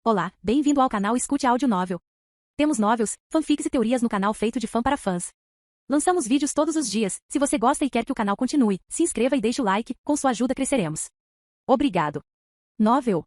Olá, bem-vindo ao canal Escute Áudio Novel. Temos novels, fanfics e teorias no canal feito de fã para fãs. Lançamos vídeos todos os dias. Se você gosta e quer que o canal continue, se inscreva e deixe o like, com sua ajuda cresceremos. Obrigado. Novel.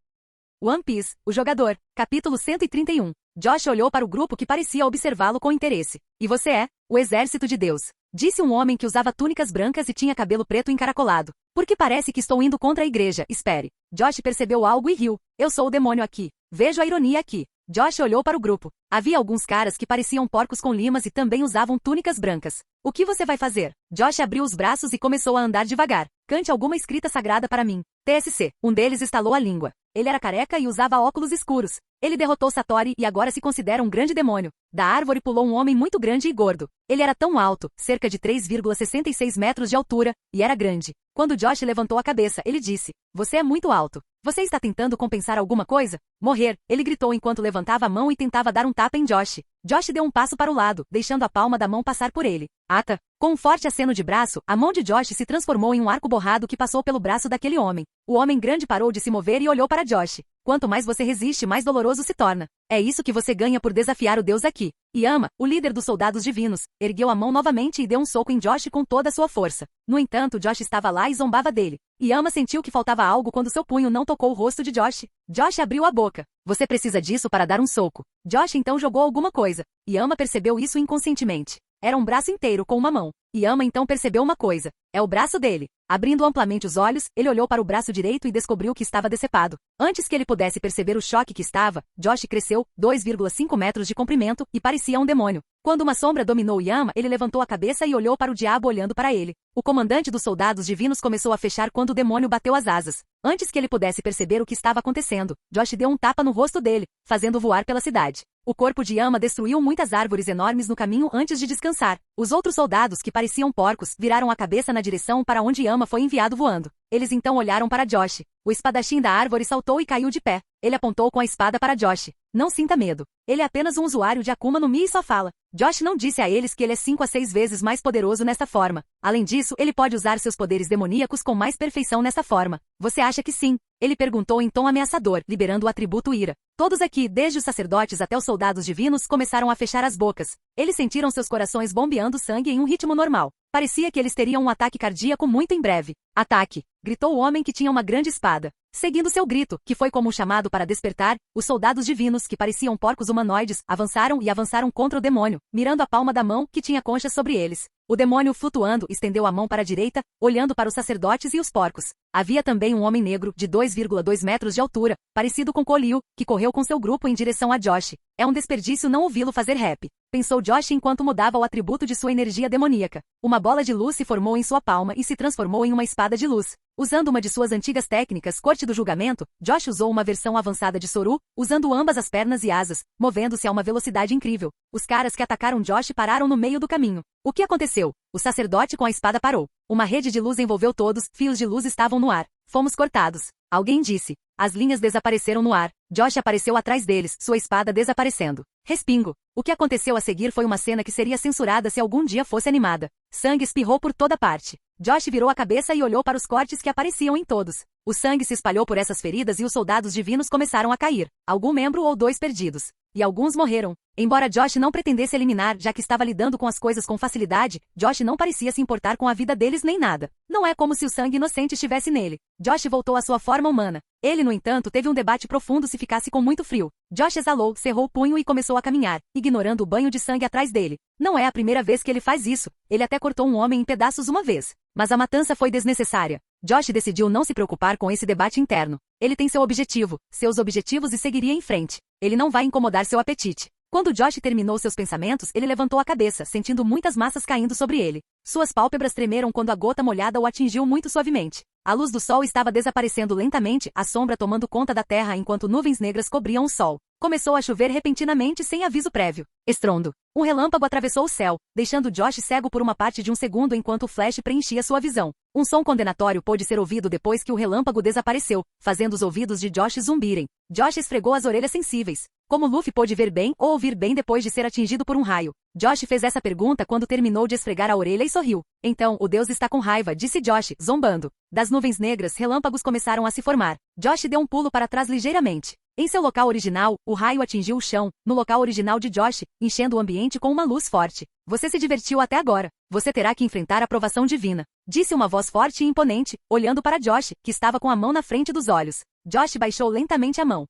One Piece, o jogador, capítulo 131. Josh olhou para o grupo que parecia observá-lo com interesse. E você é? O exército de Deus. Disse um homem que usava túnicas brancas e tinha cabelo preto encaracolado. Porque parece que estou indo contra a igreja, espere. Josh percebeu algo e riu. Eu sou o demônio aqui. Vejo a ironia aqui. Josh olhou para o grupo. Havia alguns caras que pareciam porcos com limas e também usavam túnicas brancas. O que você vai fazer? Josh abriu os braços e começou a andar devagar. Cante alguma escrita sagrada para mim. TSC. Um deles estalou a língua. Ele era careca e usava óculos escuros. Ele derrotou Satori e agora se considera um grande demônio. Da árvore pulou um homem muito grande e gordo. Ele era tão alto, cerca de 3,66 metros de altura, e era grande. Quando Josh levantou a cabeça, ele disse: Você é muito alto. Você está tentando compensar alguma coisa? Morrer, ele gritou enquanto levantava a mão e tentava dar um tapa em Josh. Josh deu um passo para o lado, deixando a palma da mão passar por ele. Ata! Com um forte aceno de braço, a mão de Josh se transformou em um arco borrado que passou pelo braço daquele homem. O homem grande parou de se mover e olhou para Josh. Quanto mais você resiste, mais doloroso se torna. É isso que você ganha por desafiar o Deus aqui. Yama, o líder dos soldados divinos, ergueu a mão novamente e deu um soco em Josh com toda a sua força. No entanto, Josh estava lá e zombava dele. Yama sentiu que faltava algo quando seu punho não tocou o rosto de Josh. Josh abriu a boca. Você precisa disso para dar um soco. Josh então jogou alguma coisa. Yama percebeu isso inconscientemente. Era um braço inteiro com uma mão. Yama então percebeu uma coisa. É o braço dele. Abrindo amplamente os olhos, ele olhou para o braço direito e descobriu que estava decepado. Antes que ele pudesse perceber o choque que estava, Josh cresceu 2,5 metros de comprimento e parecia um demônio. Quando uma sombra dominou Yama, ele levantou a cabeça e olhou para o diabo olhando para ele. O comandante dos soldados divinos começou a fechar quando o demônio bateu as asas. Antes que ele pudesse perceber o que estava acontecendo, Josh deu um tapa no rosto dele, fazendo voar pela cidade. O corpo de Yama destruiu muitas árvores enormes no caminho antes de descansar. Os outros soldados, que pareciam porcos, viraram a cabeça na direção para onde Yama foi enviado voando. Eles então olharam para Josh. O espadachim da árvore saltou e caiu de pé. Ele apontou com a espada para Josh. Não sinta medo. Ele é apenas um usuário de Akuma no Mi e só fala. Josh não disse a eles que ele é 5 a 6 vezes mais poderoso nesta forma. Além disso, ele pode usar seus poderes demoníacos com mais perfeição nessa forma. Você acha que sim? Ele perguntou em tom ameaçador, liberando o atributo ira. Todos aqui, desde os sacerdotes até os soldados divinos, começaram a fechar as bocas. Eles sentiram seus corações bombeando sangue em um ritmo normal. Parecia que eles teriam um ataque cardíaco muito em breve. Ataque! Gritou o homem que tinha uma grande espada. Seguindo seu grito, que foi como um chamado para despertar, os soldados divinos, que pareciam porcos humanoides, avançaram contra o demônio, mirando a palma da mão, que tinha conchas sobre eles. O demônio, flutuando, estendeu a mão para a direita, olhando para os sacerdotes e os porcos. Havia também um homem negro, de 2,2 metros de altura, parecido com Koliu, que correu com seu grupo em direção a Josh. É um desperdício não ouvi-lo fazer rap. Pensou Josh enquanto mudava o atributo de sua energia demoníaca. Uma bola de luz se formou em sua palma e se transformou em uma espada de luz. Usando uma de suas antigas técnicas, Corte do Julgamento, Josh usou uma versão avançada de Soru, usando ambas as pernas e asas, movendo-se a uma velocidade incrível. Os caras que atacaram Josh pararam no meio do caminho. O que aconteceu? O sacerdote com a espada parou. Uma rede de luz envolveu todos, fios de luz estavam no ar. Fomos cortados. Alguém disse. As linhas desapareceram no ar. Josh apareceu atrás deles, sua espada desaparecendo. Respingo. O que aconteceu a seguir foi uma cena que seria censurada se algum dia fosse animada. Sangue espirrou por toda parte. Josh virou a cabeça e olhou para os cortes que apareciam em todos. O sangue se espalhou por essas feridas e os soldados divinos começaram a cair. Algum membro ou dois perdidos. E alguns morreram. Embora Josh não pretendesse eliminar, já que estava lidando com as coisas com facilidade, Josh não parecia se importar com a vida deles nem nada. Não é como se o sangue inocente estivesse nele. Josh voltou à sua forma humana. Ele, no entanto, teve um debate profundo se ficasse com muito frio. Josh exalou, cerrou o punho e começou a caminhar, ignorando o banho de sangue atrás dele. Não é a primeira vez que ele faz isso. Ele até cortou um homem em pedaços uma vez. Mas a matança foi desnecessária. Josh decidiu não se preocupar com esse debate interno. Ele tem seu objetivo, seus objetivos e seguiria em frente. Ele não vai incomodar seu apetite. Quando Josh terminou seus pensamentos, ele levantou a cabeça, sentindo muitas massas caindo sobre ele. Suas pálpebras tremeram quando a gota molhada o atingiu muito suavemente. A luz do sol estava desaparecendo lentamente, a sombra tomando conta da terra enquanto nuvens negras cobriam o sol. Começou a chover repentinamente sem aviso prévio. Estrondo. Um relâmpago atravessou o céu, deixando Josh cego por uma parte de um segundo enquanto o flash preenchia sua visão. Um som condenatório pôde ser ouvido depois que o relâmpago desapareceu, fazendo os ouvidos de Josh zumbirem. Josh esfregou as orelhas sensíveis. Como Luffy pôde ver bem ou ouvir bem depois de ser atingido por um raio? Josh fez essa pergunta quando terminou de esfregar a orelha e sorriu. Então, o deus está com raiva, disse Josh, zombando. Das nuvens negras, relâmpagos começaram a se formar. Josh deu um pulo para trás ligeiramente. Em seu local original, o raio atingiu o chão, no local original de Josh, enchendo o ambiente com uma luz forte. Você se divertiu até agora. Você terá que enfrentar a provação divina, disse uma voz forte e imponente, olhando para Josh, que estava com a mão na frente dos olhos. Josh baixou lentamente a mão.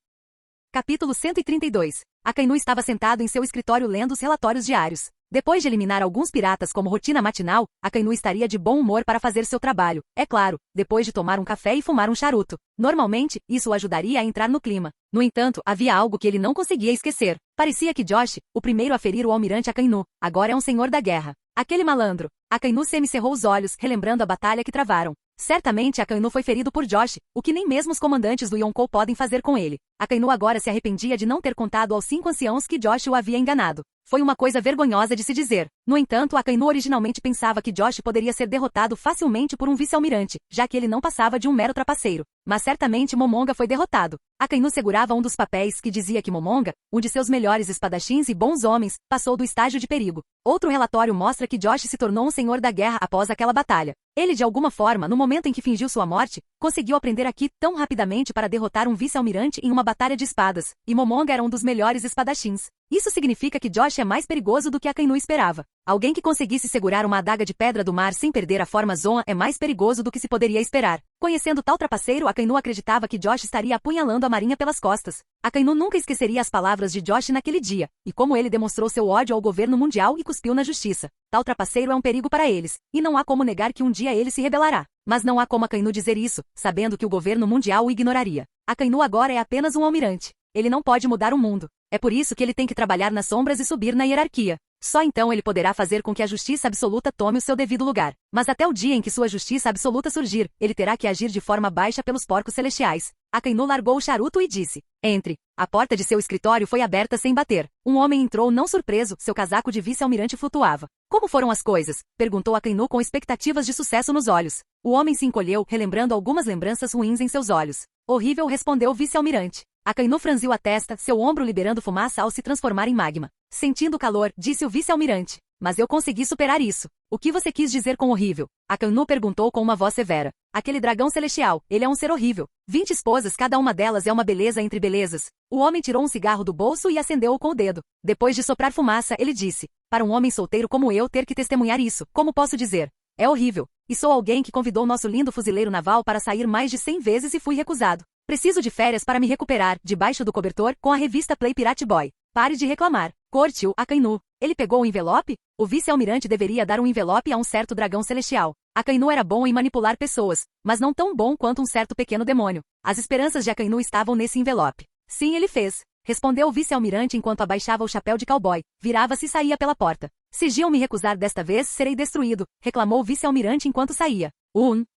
Capítulo 132. Akainu estava sentado em seu escritório lendo os relatórios diários. Depois de eliminar alguns piratas como rotina matinal, Akainu estaria de bom humor para fazer seu trabalho. É claro, depois de tomar um café e fumar um charuto. Normalmente, isso o ajudaria a entrar no clima. No entanto, havia algo que ele não conseguia esquecer. Parecia que Josh, o primeiro a ferir o almirante Akainu, agora é um senhor da guerra. Aquele malandro. Akainu semicerrou os olhos, relembrando a batalha que travaram. Certamente Akainu foi ferido por Josh, o que nem mesmo os comandantes do Yonkou podem fazer com ele. Akainu agora se arrependia de não ter contado aos 5 anciãos que Josh o havia enganado. Foi uma coisa vergonhosa de se dizer. No entanto, Akainu originalmente pensava que Josh poderia ser derrotado facilmente por um vice-almirante, já que ele não passava de um mero trapaceiro. Mas certamente Momonga foi derrotado. Akainu segurava um dos papéis que dizia que Momonga, um de seus melhores espadachins e bons homens, passou do estágio de perigo. Outro relatório mostra que Josh se tornou um senhor da guerra após aquela batalha. Ele de alguma forma, no momento em que fingiu sua morte, conseguiu aprender aqui tão rapidamente para derrotar um vice-almirante em uma batalha de espadas, e Momonga era um dos melhores espadachins. Isso significa que Josh é mais perigoso do que Akainu esperava. Alguém que conseguisse segurar uma adaga de pedra do mar sem perder a forma Zoan é mais perigoso do que se poderia esperar. Conhecendo tal trapaceiro, Akainu acreditava que Josh estaria apunhalando a marinha pelas costas. Akainu nunca esqueceria as palavras de Josh naquele dia, e como ele demonstrou seu ódio ao governo mundial e cuspiu na justiça. Tal trapaceiro é um perigo para eles, e não há como negar que um dia ele se rebelará. Mas não há como Akainu dizer isso, sabendo que o governo mundial o ignoraria. Akainu agora é apenas um almirante. Ele não pode mudar o mundo. É por isso que ele tem que trabalhar nas sombras e subir na hierarquia. Só então ele poderá fazer com que a justiça absoluta tome o seu devido lugar. Mas até o dia em que sua justiça absoluta surgir, ele terá que agir de forma baixa pelos porcos celestiais. Akainu largou o charuto e disse: "Entre." A porta de seu escritório foi aberta sem bater. Um homem entrou não surpreso, seu casaco de vice-almirante flutuava. "Como foram as coisas?" perguntou Akainu com expectativas de sucesso nos olhos. O homem se encolheu, relembrando algumas lembranças ruins em seus olhos. "Horrível", respondeu o vice-almirante. Akainu franziu a testa, seu ombro liberando fumaça ao se transformar em magma. "Sentindo o calor", disse o vice-almirante. "Mas eu consegui superar isso." "O que você quis dizer com horrível?" Akainu perguntou com uma voz severa. "Aquele dragão celestial, ele é um ser horrível. 20 esposas, cada uma delas é uma beleza entre belezas." O homem tirou um cigarro do bolso e acendeu-o com o dedo. Depois de soprar fumaça, ele disse: "Para um homem solteiro como eu ter que testemunhar isso, como posso dizer? É horrível. E sou alguém que convidou nosso lindo fuzileiro naval para sair mais de 100 vezes e fui recusado. Preciso de férias para me recuperar, debaixo do cobertor, com a revista Play Pirate Boy. Pare de reclamar." Corte-o, Akainu. Ele pegou o envelope? O vice-almirante deveria dar um envelope a um certo dragão celestial. Akainu era bom em manipular pessoas, mas não tão bom quanto um certo pequeno demônio. As esperanças de Akainu estavam nesse envelope. "Sim, ele fez", respondeu o vice-almirante enquanto abaixava o chapéu de cowboy, virava-se e saía pela porta. "Se Gion me recusar desta vez, serei destruído", reclamou o vice-almirante enquanto saía.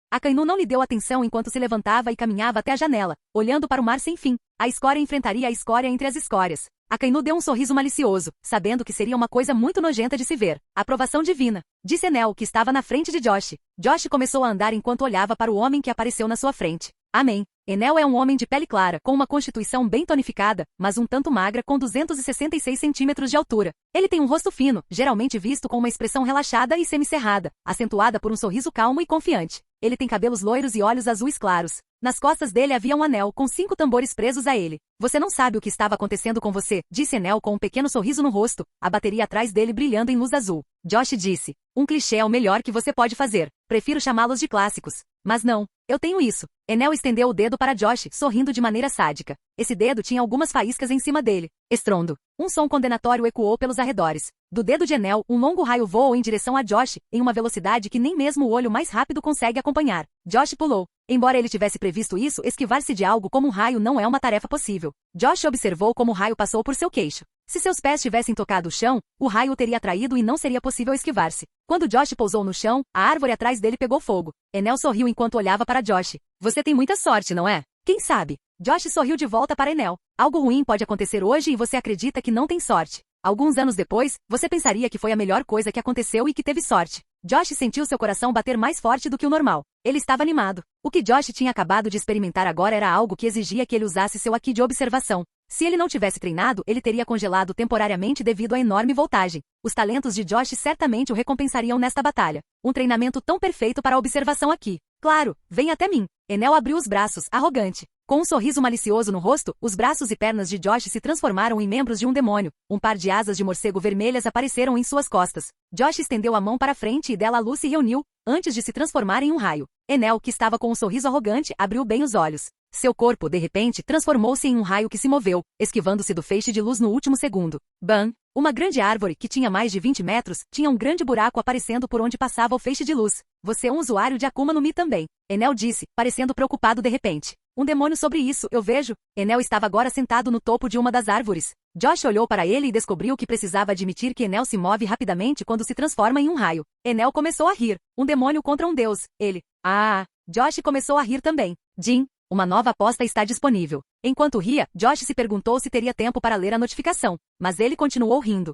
Akainu não lhe deu atenção enquanto se levantava e caminhava até a janela, olhando para o mar sem fim. A escória enfrentaria a escória entre as escórias. Akainu deu um sorriso malicioso, sabendo que seria uma coisa muito nojenta de se ver. "Aprovação divina", disse Enel, que estava na frente de Josh. Josh começou a andar enquanto olhava para o homem que apareceu na sua frente. "Amém." Enel é um homem de pele clara, com uma constituição bem tonificada, mas um tanto magra, com 266 centímetros de altura. Ele tem um rosto fino, geralmente visto com uma expressão relaxada e semicerrada, acentuada por um sorriso calmo e confiante. Ele tem cabelos loiros e olhos azuis claros. Nas costas dele havia um anel, com 5 tambores presos a ele. "Você não sabe o que estava acontecendo com você", disse Enel com um pequeno sorriso no rosto, a bateria atrás dele brilhando em luz azul. Josh disse: "Um clichê é o melhor que você pode fazer. Prefiro chamá-los de clássicos. Mas não, eu tenho isso." Enel estendeu o dedo para Josh, sorrindo de maneira sádica. Esse dedo tinha algumas faíscas em cima dele. Estrondo. Um som condenatório ecoou pelos arredores. Do dedo de Enel, um longo raio voou em direção a Josh, em uma velocidade que nem mesmo o olho mais rápido consegue acompanhar. Josh pulou. Embora ele tivesse previsto isso, esquivar-se de algo como um raio não é uma tarefa possível. Josh observou como o raio passou por seu queixo. Se seus pés tivessem tocado o chão, o raio o teria atraído e não seria possível esquivar-se. Quando Josh pousou no chão, a árvore atrás dele pegou fogo. Enel sorriu enquanto olhava para Josh. "Você tem muita sorte, não é? Quem sabe?" Josh sorriu de volta para Enel. "Algo ruim pode acontecer hoje e você acredita que não tem sorte. Alguns anos depois, você pensaria que foi a melhor coisa que aconteceu e que teve sorte." Josh sentiu seu coração bater mais forte do que o normal. Ele estava animado. O que Josh tinha acabado de experimentar agora era algo que exigia que ele usasse seu Haki de observação. Se ele não tivesse treinado, ele teria congelado temporariamente devido à enorme voltagem. Os talentos de Josh certamente o recompensariam nesta batalha. Um treinamento tão perfeito para a observação aqui. Claro, vem até mim. Enel abriu os braços, arrogante. Com um sorriso malicioso no rosto, os braços e pernas de Josh se transformaram em membros de um demônio. Um par de asas de morcego vermelhas apareceram em suas costas. Josh estendeu a mão para frente e dela a luz se reuniu, antes de se transformar em um raio. Enel, que estava com um sorriso arrogante, abriu bem os olhos. Seu corpo, de repente, transformou-se em um raio que se moveu, esquivando-se do feixe de luz no último segundo. Bam! Uma grande árvore, que tinha mais de 20 metros, tinha um grande buraco aparecendo por onde passava o feixe de luz. Você é um usuário de Akuma no Mi também. Enel disse, parecendo preocupado de repente. Um demônio sobre isso, eu vejo. Enel estava agora sentado no topo de uma das árvores. Josh olhou para ele e descobriu que precisava admitir que Enel se move rapidamente quando se transforma em um raio. Enel começou a rir. Um demônio contra um deus. Ele. Josh começou a rir também. Jin, uma nova aposta está disponível. Enquanto ria, Josh se perguntou se teria tempo para ler a notificação, mas ele continuou rindo.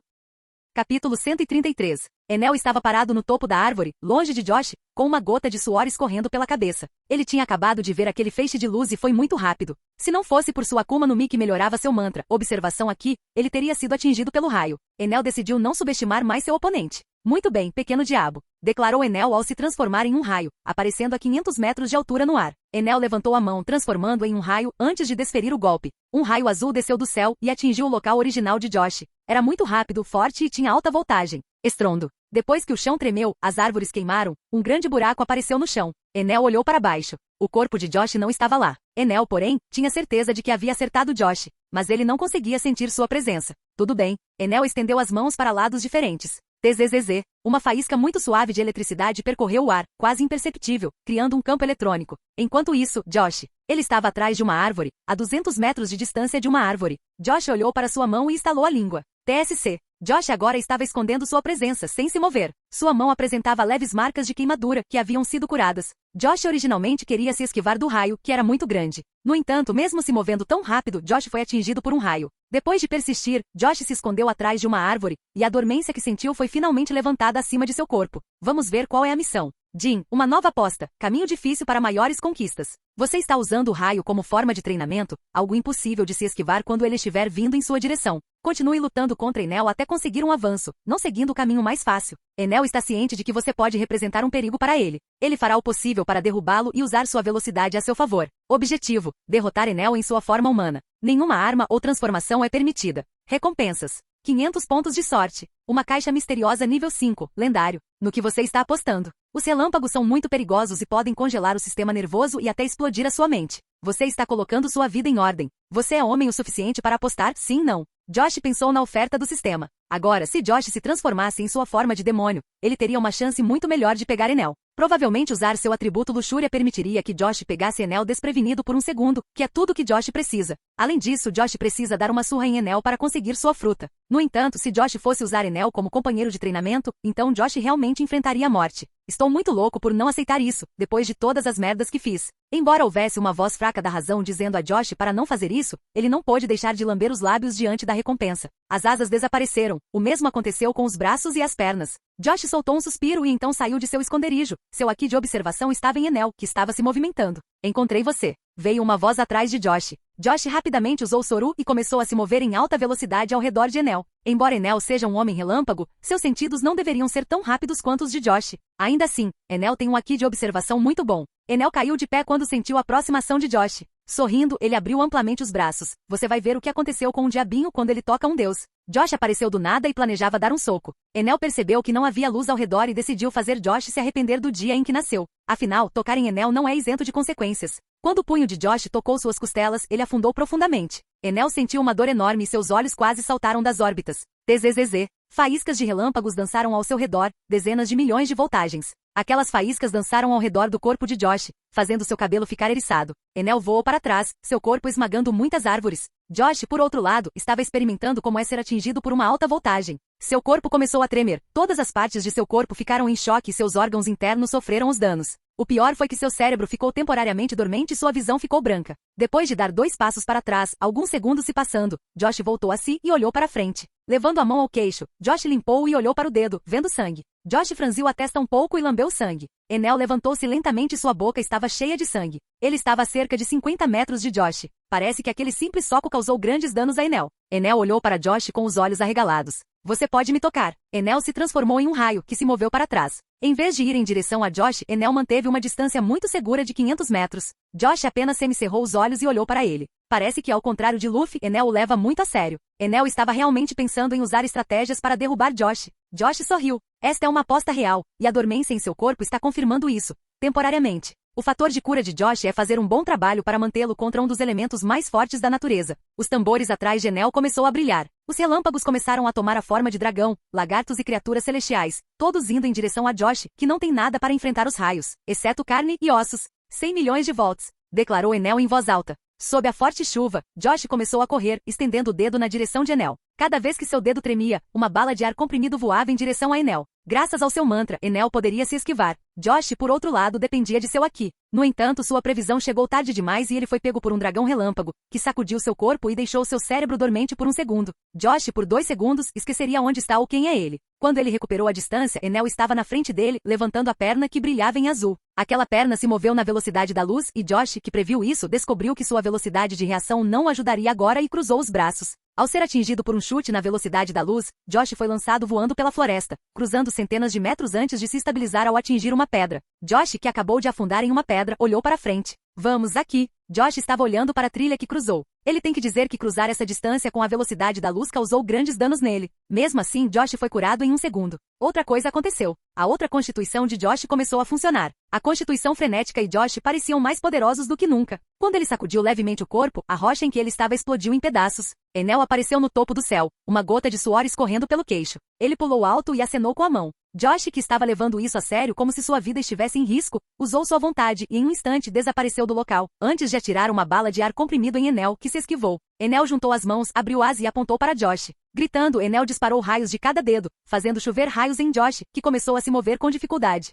Capítulo 133. Enel estava parado no topo da árvore, longe de Josh, com uma gota de suor escorrendo pela cabeça. Ele tinha acabado de ver aquele feixe de luz e foi muito rápido. Se não fosse por sua Akuma no Mi que melhorava seu mantra, observação aqui, ele teria sido atingido pelo raio. Enel decidiu não subestimar mais seu oponente. Muito bem, pequeno diabo, declarou Enel ao se transformar em um raio, aparecendo a 500 metros de altura no ar. Enel levantou a mão, transformando em um raio antes de desferir o golpe. Um raio azul desceu do céu e atingiu o local original de Josh. Era muito rápido, forte e tinha alta voltagem. Estrondo. Depois que o chão tremeu, as árvores queimaram, um grande buraco apareceu no chão. Enel olhou para baixo. O corpo de Josh não estava lá. Enel, porém, tinha certeza de que havia acertado Josh, mas ele não conseguia sentir sua presença. Tudo bem. Enel estendeu as mãos para lados diferentes. TZZZ. Uma faísca muito suave de eletricidade percorreu o ar, quase imperceptível, criando um campo eletrônico. Enquanto isso, Josh. Ele estava atrás de uma árvore, a 200 metros de distância de uma árvore. Josh olhou para sua mão e estalou a língua. TSC. Josh agora estava escondendo sua presença, sem se mover. Sua mão apresentava leves marcas de queimadura, que haviam sido curadas. Josh originalmente queria se esquivar do raio, que era muito grande. No entanto, mesmo se movendo tão rápido, Josh foi atingido por um raio. Depois de persistir, Josh se escondeu atrás de uma árvore, e a dormência que sentiu foi finalmente levantada acima de seu corpo. Vamos ver qual é a missão. Jin, uma nova aposta, caminho difícil para maiores conquistas. Você está usando o raio como forma de treinamento, algo impossível de se esquivar quando ele estiver vindo em sua direção. Continue lutando contra Enel até conseguir um avanço, não seguindo o caminho mais fácil. Enel está ciente de que você pode representar um perigo para ele. Ele fará o possível para derrubá-lo e usar sua velocidade a seu favor. Objetivo: derrotar Enel em sua forma humana. Nenhuma arma ou transformação é permitida. Recompensas: 500 pontos de sorte. Uma caixa misteriosa nível 5, lendário. No que você está apostando? Os relâmpagos são muito perigosos e podem congelar o sistema nervoso e até explodir a sua mente. Você está colocando sua vida em ordem. Você é homem o suficiente para apostar? Sim, não. Josh pensou na oferta do sistema. Agora, se Josh se transformasse em sua forma de demônio, ele teria uma chance muito melhor de pegar Enel. Provavelmente usar seu atributo luxúria permitiria que Josh pegasse Enel desprevenido por um segundo, que é tudo que Josh precisa. Além disso, Josh precisa dar uma surra em Enel para conseguir sua fruta. No entanto, se Josh fosse usar Enel como companheiro de treinamento, então Josh realmente enfrentaria a morte. Estou muito louco por não aceitar isso, depois de todas as merdas que fiz. Embora houvesse uma voz fraca da razão dizendo a Josh para não fazer isso, ele não pôde deixar de lamber os lábios diante da recompensa. As asas desapareceram, o mesmo aconteceu com os braços e as pernas. Josh soltou um suspiro e então saiu de seu esconderijo. Seu aqui de observação estava em Enel, que estava se movimentando. Encontrei você. Veio uma voz atrás de Josh. Josh rapidamente usou Soru e começou a se mover em alta velocidade ao redor de Enel. Embora Enel seja um homem relâmpago, seus sentidos não deveriam ser tão rápidos quanto os de Josh. Ainda assim, Enel tem um aqui de observação muito bom. Enel caiu de pé quando sentiu a aproximação de Josh. Sorrindo, ele abriu amplamente os braços. Você vai ver o que aconteceu com um diabinho quando ele toca um deus. Josh apareceu do nada e planejava dar um soco. Enel percebeu que não havia luz ao redor e decidiu fazer Josh se arrepender do dia em que nasceu. Afinal, tocar em Enel não é isento de consequências. Quando o punho de Josh tocou suas costelas, ele afundou profundamente. Enel sentiu uma dor enorme e seus olhos quase saltaram das órbitas. TZZZ. Faíscas de relâmpagos dançaram ao seu redor, dezenas de milhões de voltagens. Aquelas faíscas dançaram ao redor do corpo de Josh, fazendo seu cabelo ficar eriçado. Enel voou para trás, seu corpo esmagando muitas árvores. Josh, por outro lado, estava experimentando como é ser atingido por uma alta voltagem. Seu corpo começou a tremer, todas as partes de seu corpo ficaram em choque e seus órgãos internos sofreram os danos. O pior foi que seu cérebro ficou temporariamente dormente e sua visão ficou branca. Depois de dar 2 passos para trás, alguns segundos se passando, Josh voltou a si e olhou para frente. Levando a mão ao queixo, Josh limpou e olhou para o dedo, vendo sangue. Josh franziu a testa um pouco e lambeu sangue. Enel levantou-se lentamente e sua boca estava cheia de sangue. Ele estava a cerca de 50 metros de Josh. Parece que aquele simples soco causou grandes danos a Enel. Enel olhou para Josh com os olhos arregalados. Você pode me tocar. Enel se transformou em um raio, que se moveu para trás. Em vez de ir em direção a Josh, Enel manteve uma distância muito segura de 500 metros. Josh apenas semicerrou os olhos e olhou para ele. Parece que, ao contrário de Luffy, Enel o leva muito a sério. Enel estava realmente pensando em usar estratégias para derrubar Josh. Josh sorriu. Esta é uma aposta real, e a dormência em seu corpo está confirmando isso, temporariamente. O fator de cura de Josh é fazer um bom trabalho para mantê-lo contra um dos elementos mais fortes da natureza. Os tambores atrás de Enel começou a brilhar. Os relâmpagos começaram a tomar a forma de dragão, lagartos e criaturas celestiais, todos indo em direção a Josh, que não tem nada para enfrentar os raios, exceto carne e ossos. 100 milhões de volts, declarou Enel em voz alta. Sob a forte chuva, Josh começou a correr, estendendo o dedo na direção de Enel. Cada vez que seu dedo tremia, uma bala de ar comprimido voava em direção a Enel. Graças ao seu mantra, Enel poderia se esquivar. Josh, por outro lado, dependia de seu Haki. No entanto, sua previsão chegou tarde demais e ele foi pego por um dragão relâmpago, que sacudiu seu corpo e deixou seu cérebro dormente por um segundo. Josh, por 2 segundos, esqueceria onde está ou quem é ele. Quando ele recuperou a distância, Enel estava na frente dele, levantando a perna que brilhava em azul. Aquela perna se moveu na velocidade da luz e Josh, que previu isso, descobriu que sua velocidade de reação não ajudaria agora e cruzou os braços. Ao ser atingido por um chute na velocidade da luz, Josh foi lançado voando pela floresta, cruzando centenas de metros antes de se estabilizar ao atingir uma pedra. Josh, que acabou de afundar em uma pedra, olhou para frente. Vamos aqui. Josh estava olhando para a trilha que cruzou. Ele tem que dizer que cruzar essa distância com a velocidade da luz causou grandes danos nele. Mesmo assim, Josh foi curado em um segundo. Outra coisa aconteceu. A outra constituição de Josh começou a funcionar. A constituição frenética e Josh pareciam mais poderosos do que nunca. Quando ele sacudiu levemente o corpo, a rocha em que ele estava explodiu em pedaços. Enel apareceu no topo do céu, uma gota de suor escorrendo pelo queixo. Ele pulou alto e acenou com a mão. Josh, que estava levando isso a sério como se sua vida estivesse em risco, usou sua vontade e em um instante desapareceu do local, antes de atirar uma bala de ar comprimido em Enel, que se esquivou. Enel juntou as mãos, abriu-as e apontou para Josh. Gritando, Enel disparou raios de cada dedo, fazendo chover raios em Josh, que começou a se mover com dificuldade.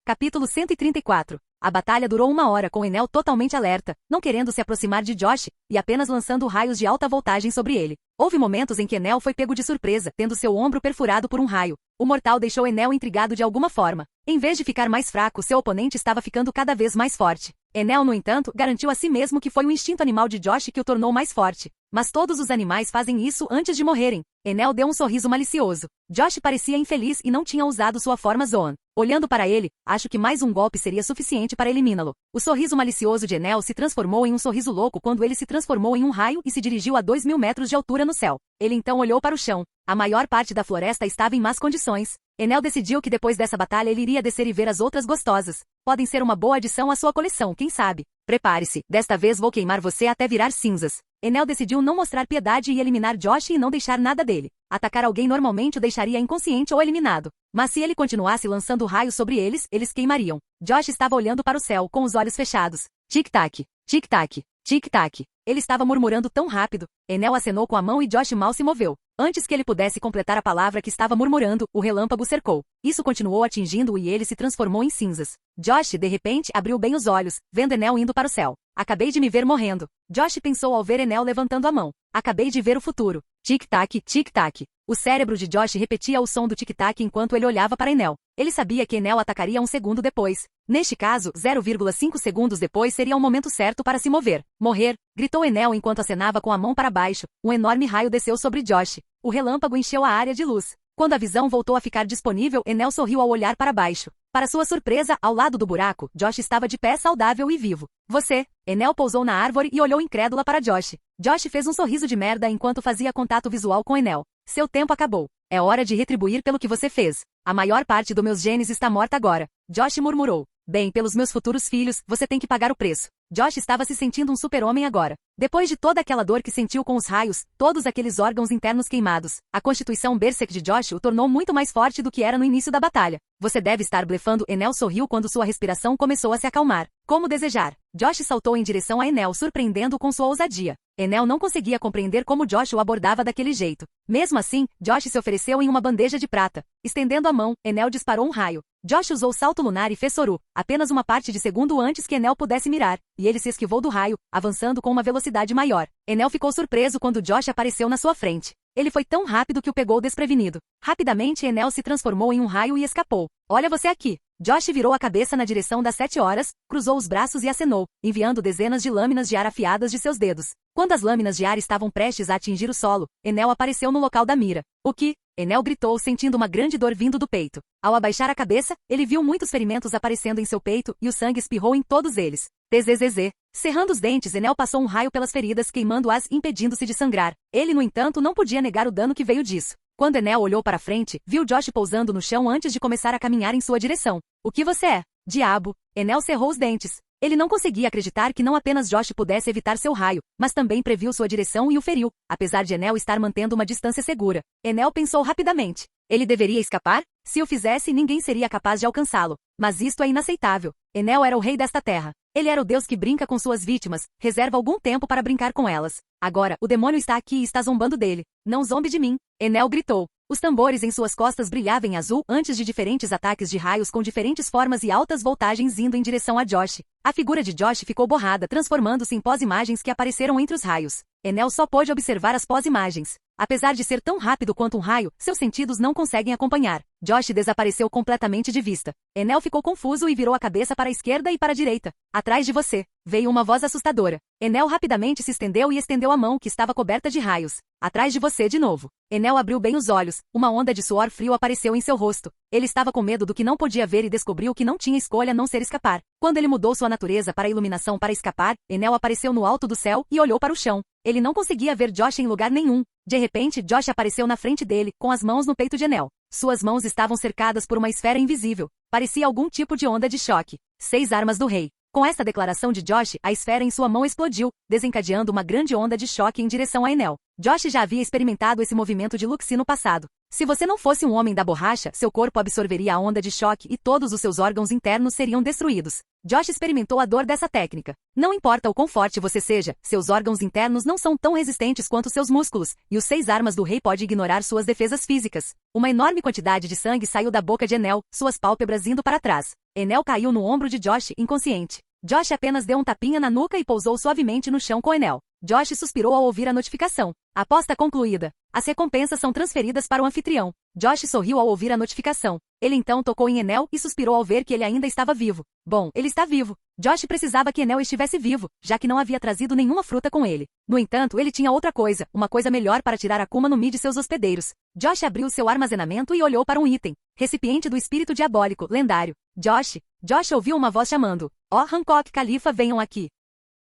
Capítulo 134. A batalha durou 1 hora com Enel totalmente alerta, não querendo se aproximar de Josh, e apenas lançando raios de alta voltagem sobre ele. Houve momentos em que Enel foi pego de surpresa, tendo seu ombro perfurado por um raio. O mortal deixou Enel intrigado de alguma forma. Em vez de ficar mais fraco, seu oponente estava ficando cada vez mais forte. Enel, no entanto, garantiu a si mesmo que foi o instinto animal de Josh que o tornou mais forte. Mas todos os animais fazem isso antes de morrerem. Enel deu um sorriso malicioso. Josh parecia infeliz e não tinha usado sua forma Zoan. Olhando para ele, acho que mais um golpe seria suficiente para eliminá-lo. O sorriso malicioso de Enel se transformou em um sorriso louco quando ele se transformou em um raio e se dirigiu a 2.000 metros de altura no céu. Ele então olhou para o chão. A maior parte da floresta estava em más condições. Enel decidiu que depois dessa batalha ele iria descer e ver as outras gostosas. Podem ser uma boa adição à sua coleção, quem sabe? Prepare-se, desta vez vou queimar você até virar cinzas. Enel decidiu não mostrar piedade e eliminar Josh e não deixar nada dele. Atacar alguém normalmente o deixaria inconsciente ou eliminado. Mas se ele continuasse lançando raios sobre eles, eles queimariam. Josh estava olhando para o céu, com os olhos fechados. Tic-tac, tic-tac, tic-tac. Ele estava murmurando tão rápido. Enel acenou com a mão e Josh mal se moveu. Antes que ele pudesse completar a palavra que estava murmurando, o relâmpago cercou. Isso continuou atingindo-o e ele se transformou em cinzas. Josh, de repente, abriu bem os olhos, vendo Enel indo para o céu. Acabei de me ver morrendo. Josh pensou ao ver Enel levantando a mão. Acabei de ver o futuro. Tic-tac, tic-tac. O cérebro de Josh repetia o som do tic-tac enquanto ele olhava para Enel. Ele sabia que Enel atacaria um segundo depois. Neste caso, 0,5 segundos depois seria o momento certo para se mover. Morrer, gritou Enel enquanto acenava com a mão para baixo. Um enorme raio desceu sobre Josh. O relâmpago encheu a área de luz. Quando a visão voltou a ficar disponível, Enel sorriu ao olhar para baixo. Para sua surpresa, ao lado do buraco, Josh estava de pé saudável e vivo. Você? Enel pousou na árvore e olhou incrédula para Josh. Josh fez um sorriso de merda enquanto fazia contato visual com Enel. Seu tempo acabou. É hora de retribuir pelo que você fez. A maior parte dos meus genes está morta agora. Josh murmurou. Bem, pelos meus futuros filhos, você tem que pagar o preço. Josh estava se sentindo um super-homem agora. Depois de toda aquela dor que sentiu com os raios, todos aqueles órgãos internos queimados, a constituição Berserk de Josh o tornou muito mais forte do que era no início da batalha. Você deve estar blefando. Enel sorriu quando sua respiração começou a se acalmar. Como desejar. Josh saltou em direção a Enel, surpreendendo-o com sua ousadia. Enel não conseguia compreender como Josh o abordava daquele jeito. Mesmo assim, Josh se ofereceu em uma bandeja de prata. Estendendo a mão, Enel disparou um raio. Josh usou salto lunar e fez Soru, apenas uma parte de segundo antes que Enel pudesse mirar, e ele se esquivou do raio, avançando com uma velocidade maior. Enel ficou surpreso quando Josh apareceu na sua frente. Ele foi tão rápido que o pegou desprevenido. Rapidamente Enel se transformou em um raio e escapou. Olha você aqui. Josh virou a cabeça na direção das 7 horas, cruzou os braços e acenou, enviando dezenas de lâminas de ar afiadas de seus dedos. Quando as lâminas de ar estavam prestes a atingir o solo, Enel apareceu no local da mira. O que? Enel gritou sentindo uma grande dor vindo do peito. Ao abaixar a cabeça, ele viu muitos ferimentos aparecendo em seu peito e o sangue espirrou em todos eles. Zzz. Cerrando os dentes, Enel passou um raio pelas feridas queimando-as impedindo-se de sangrar. Ele, no entanto, não podia negar o dano que veio disso. Quando Enel olhou para frente, viu Josh pousando no chão antes de começar a caminhar em sua direção. O que você é? Diabo! Enel cerrou os dentes. Ele não conseguia acreditar que não apenas Josh pudesse evitar seu raio, mas também previu sua direção e o feriu, apesar de Enel estar mantendo uma distância segura. Enel pensou rapidamente. Ele deveria escapar? Se o fizesse, ninguém seria capaz de alcançá-lo. Mas isto é inaceitável. Enel era o rei desta terra. Ele era o deus que brinca com suas vítimas, reserva algum tempo para brincar com elas. Agora, o demônio está aqui e está zombando dele. Não zombe de mim. Enel gritou. Os tambores em suas costas brilhavam em azul antes de diferentes ataques de raios com diferentes formas e altas voltagens indo em direção a Josh. A figura de Josh ficou borrada, transformando-se em pós-imagens que apareceram entre os raios. Enel só pôde observar as pós-imagens. Apesar de ser tão rápido quanto um raio, seus sentidos não conseguem acompanhar. Josh desapareceu completamente de vista. Enel ficou confuso e virou a cabeça para a esquerda e para a direita. Atrás de você. Veio uma voz assustadora. Enel rapidamente se estendeu e estendeu a mão que estava coberta de raios. Atrás de você de novo. Enel abriu bem os olhos. Uma onda de suor frio apareceu em seu rosto. Ele estava com medo do que não podia ver e descobriu que não tinha escolha a não ser escapar. Quando ele mudou sua natureza para a iluminação para escapar, Enel apareceu no alto do céu e olhou para o chão. Ele não conseguia ver Josh em lugar nenhum. De repente, Josh apareceu na frente dele, com as mãos no peito de Enel. Suas mãos estavam cercadas por uma esfera invisível. Parecia algum tipo de onda de choque. 6 armas do rei. Com esta declaração de Josh, a esfera em sua mão explodiu, desencadeando uma grande onda de choque em direção a Enel. Josh já havia experimentado esse movimento de Luxi no passado. Se você não fosse um homem da borracha, seu corpo absorveria a onda de choque e todos os seus órgãos internos seriam destruídos. Josh experimentou a dor dessa técnica. Não importa o quão forte você seja, seus órgãos internos não são tão resistentes quanto seus músculos, e os 6 armas do rei pode ignorar suas defesas físicas. Uma enorme quantidade de sangue saiu da boca de Enel, suas pálpebras indo para trás. Enel caiu no ombro de Josh, inconsciente. Josh apenas deu um tapinha na nuca e pousou suavemente no chão com Enel. Josh suspirou ao ouvir a notificação. Aposta concluída. As recompensas são transferidas para o anfitrião. Josh sorriu ao ouvir a notificação. Ele então tocou em Enel e suspirou ao ver que ele ainda estava vivo. Bom, ele está vivo. Josh precisava que Enel estivesse vivo, já que não havia trazido nenhuma fruta com ele. No entanto, ele tinha outra coisa, uma coisa melhor para tirar Akuma no Mi de seus hospedeiros. Josh abriu seu armazenamento e olhou para um item. Recipiente do espírito diabólico, lendário. Josh ouviu uma voz chamando. Ó, Hancock Califa, venham aqui.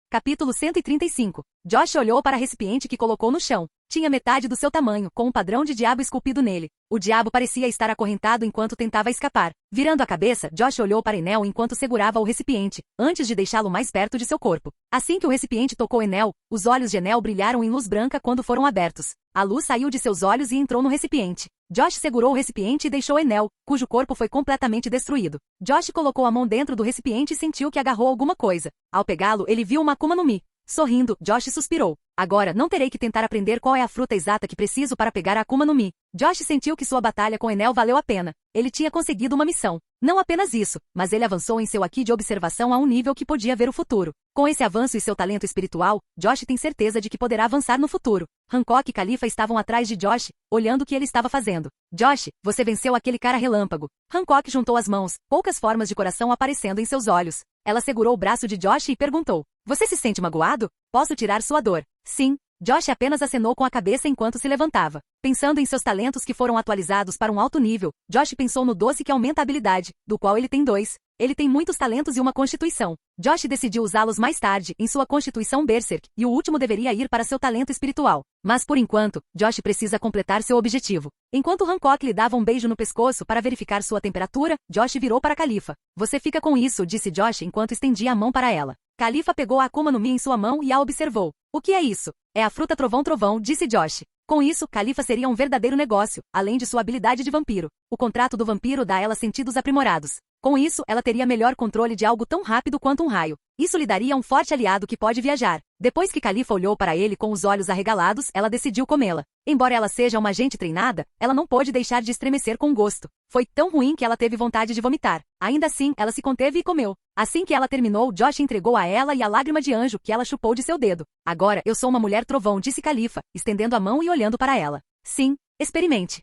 Capítulo 135. Josh olhou para o recipiente que colocou no chão. Tinha metade do seu tamanho, com um padrão de diabo esculpido nele. O diabo parecia estar acorrentado enquanto tentava escapar. Virando a cabeça, Josh olhou para Enel enquanto segurava o recipiente, antes de deixá-lo mais perto de seu corpo. Assim que o recipiente tocou Enel, os olhos de Enel brilharam em luz branca quando foram abertos. A luz saiu de seus olhos e entrou no recipiente. Josh segurou o recipiente e deixou Enel, cujo corpo foi completamente destruído. Josh colocou a mão dentro do recipiente e sentiu que agarrou alguma coisa. Ao pegá-lo, ele viu uma Akuma no Mi. Sorrindo, Josh suspirou. Agora, não terei que tentar aprender qual é a fruta exata que preciso para pegar a Akuma no Mi. Josh sentiu que sua batalha com Enel valeu a pena. Ele tinha conseguido uma missão. Não apenas isso, mas ele avançou em seu Aki de observação a um nível que podia ver o futuro. Com esse avanço e seu talento espiritual, Josh tem certeza de que poderá avançar no futuro. Hancock e Califa estavam atrás de Josh, olhando o que ele estava fazendo. Josh, você venceu aquele cara relâmpago. Hancock juntou as mãos, poucas formas de coração aparecendo em seus olhos. Ela segurou o braço de Josh e perguntou. Você se sente magoado? Posso tirar sua dor? Sim. Josh apenas acenou com a cabeça enquanto se levantava. Pensando em seus talentos que foram atualizados para um alto nível, Josh pensou no doce que aumenta a habilidade, do qual ele tem 2. Ele tem muitos talentos e uma constituição. Josh decidiu usá-los mais tarde, em sua constituição Berserk, e o último deveria ir para seu talento espiritual. Mas por enquanto, Josh precisa completar seu objetivo. Enquanto Hancock lhe dava um beijo no pescoço para verificar sua temperatura, Josh virou para Califa. Você fica com isso, disse Josh enquanto estendia a mão para ela. Califa pegou a Akuma no Mi em sua mão e a observou. O que é isso? É a fruta Trovão, disse Josh. Com isso, Califa seria um verdadeiro negócio, além de sua habilidade de vampiro. O contrato do vampiro dá a ela sentidos aprimorados. Com isso, ela teria melhor controle de algo tão rápido quanto um raio. Isso lhe daria um forte aliado que pode viajar. Depois que Califa olhou para ele com os olhos arregalados, ela decidiu comê-la. Embora ela seja uma agente treinada, ela não pôde deixar de estremecer com o gosto. Foi tão ruim que ela teve vontade de vomitar. Ainda assim, ela se conteve e comeu. Assim que ela terminou, Josh entregou a ela e a lágrima de anjo que ela chupou de seu dedo. Agora, eu sou uma mulher trovão, disse Califa, estendendo a mão e olhando para ela. Sim, experimente.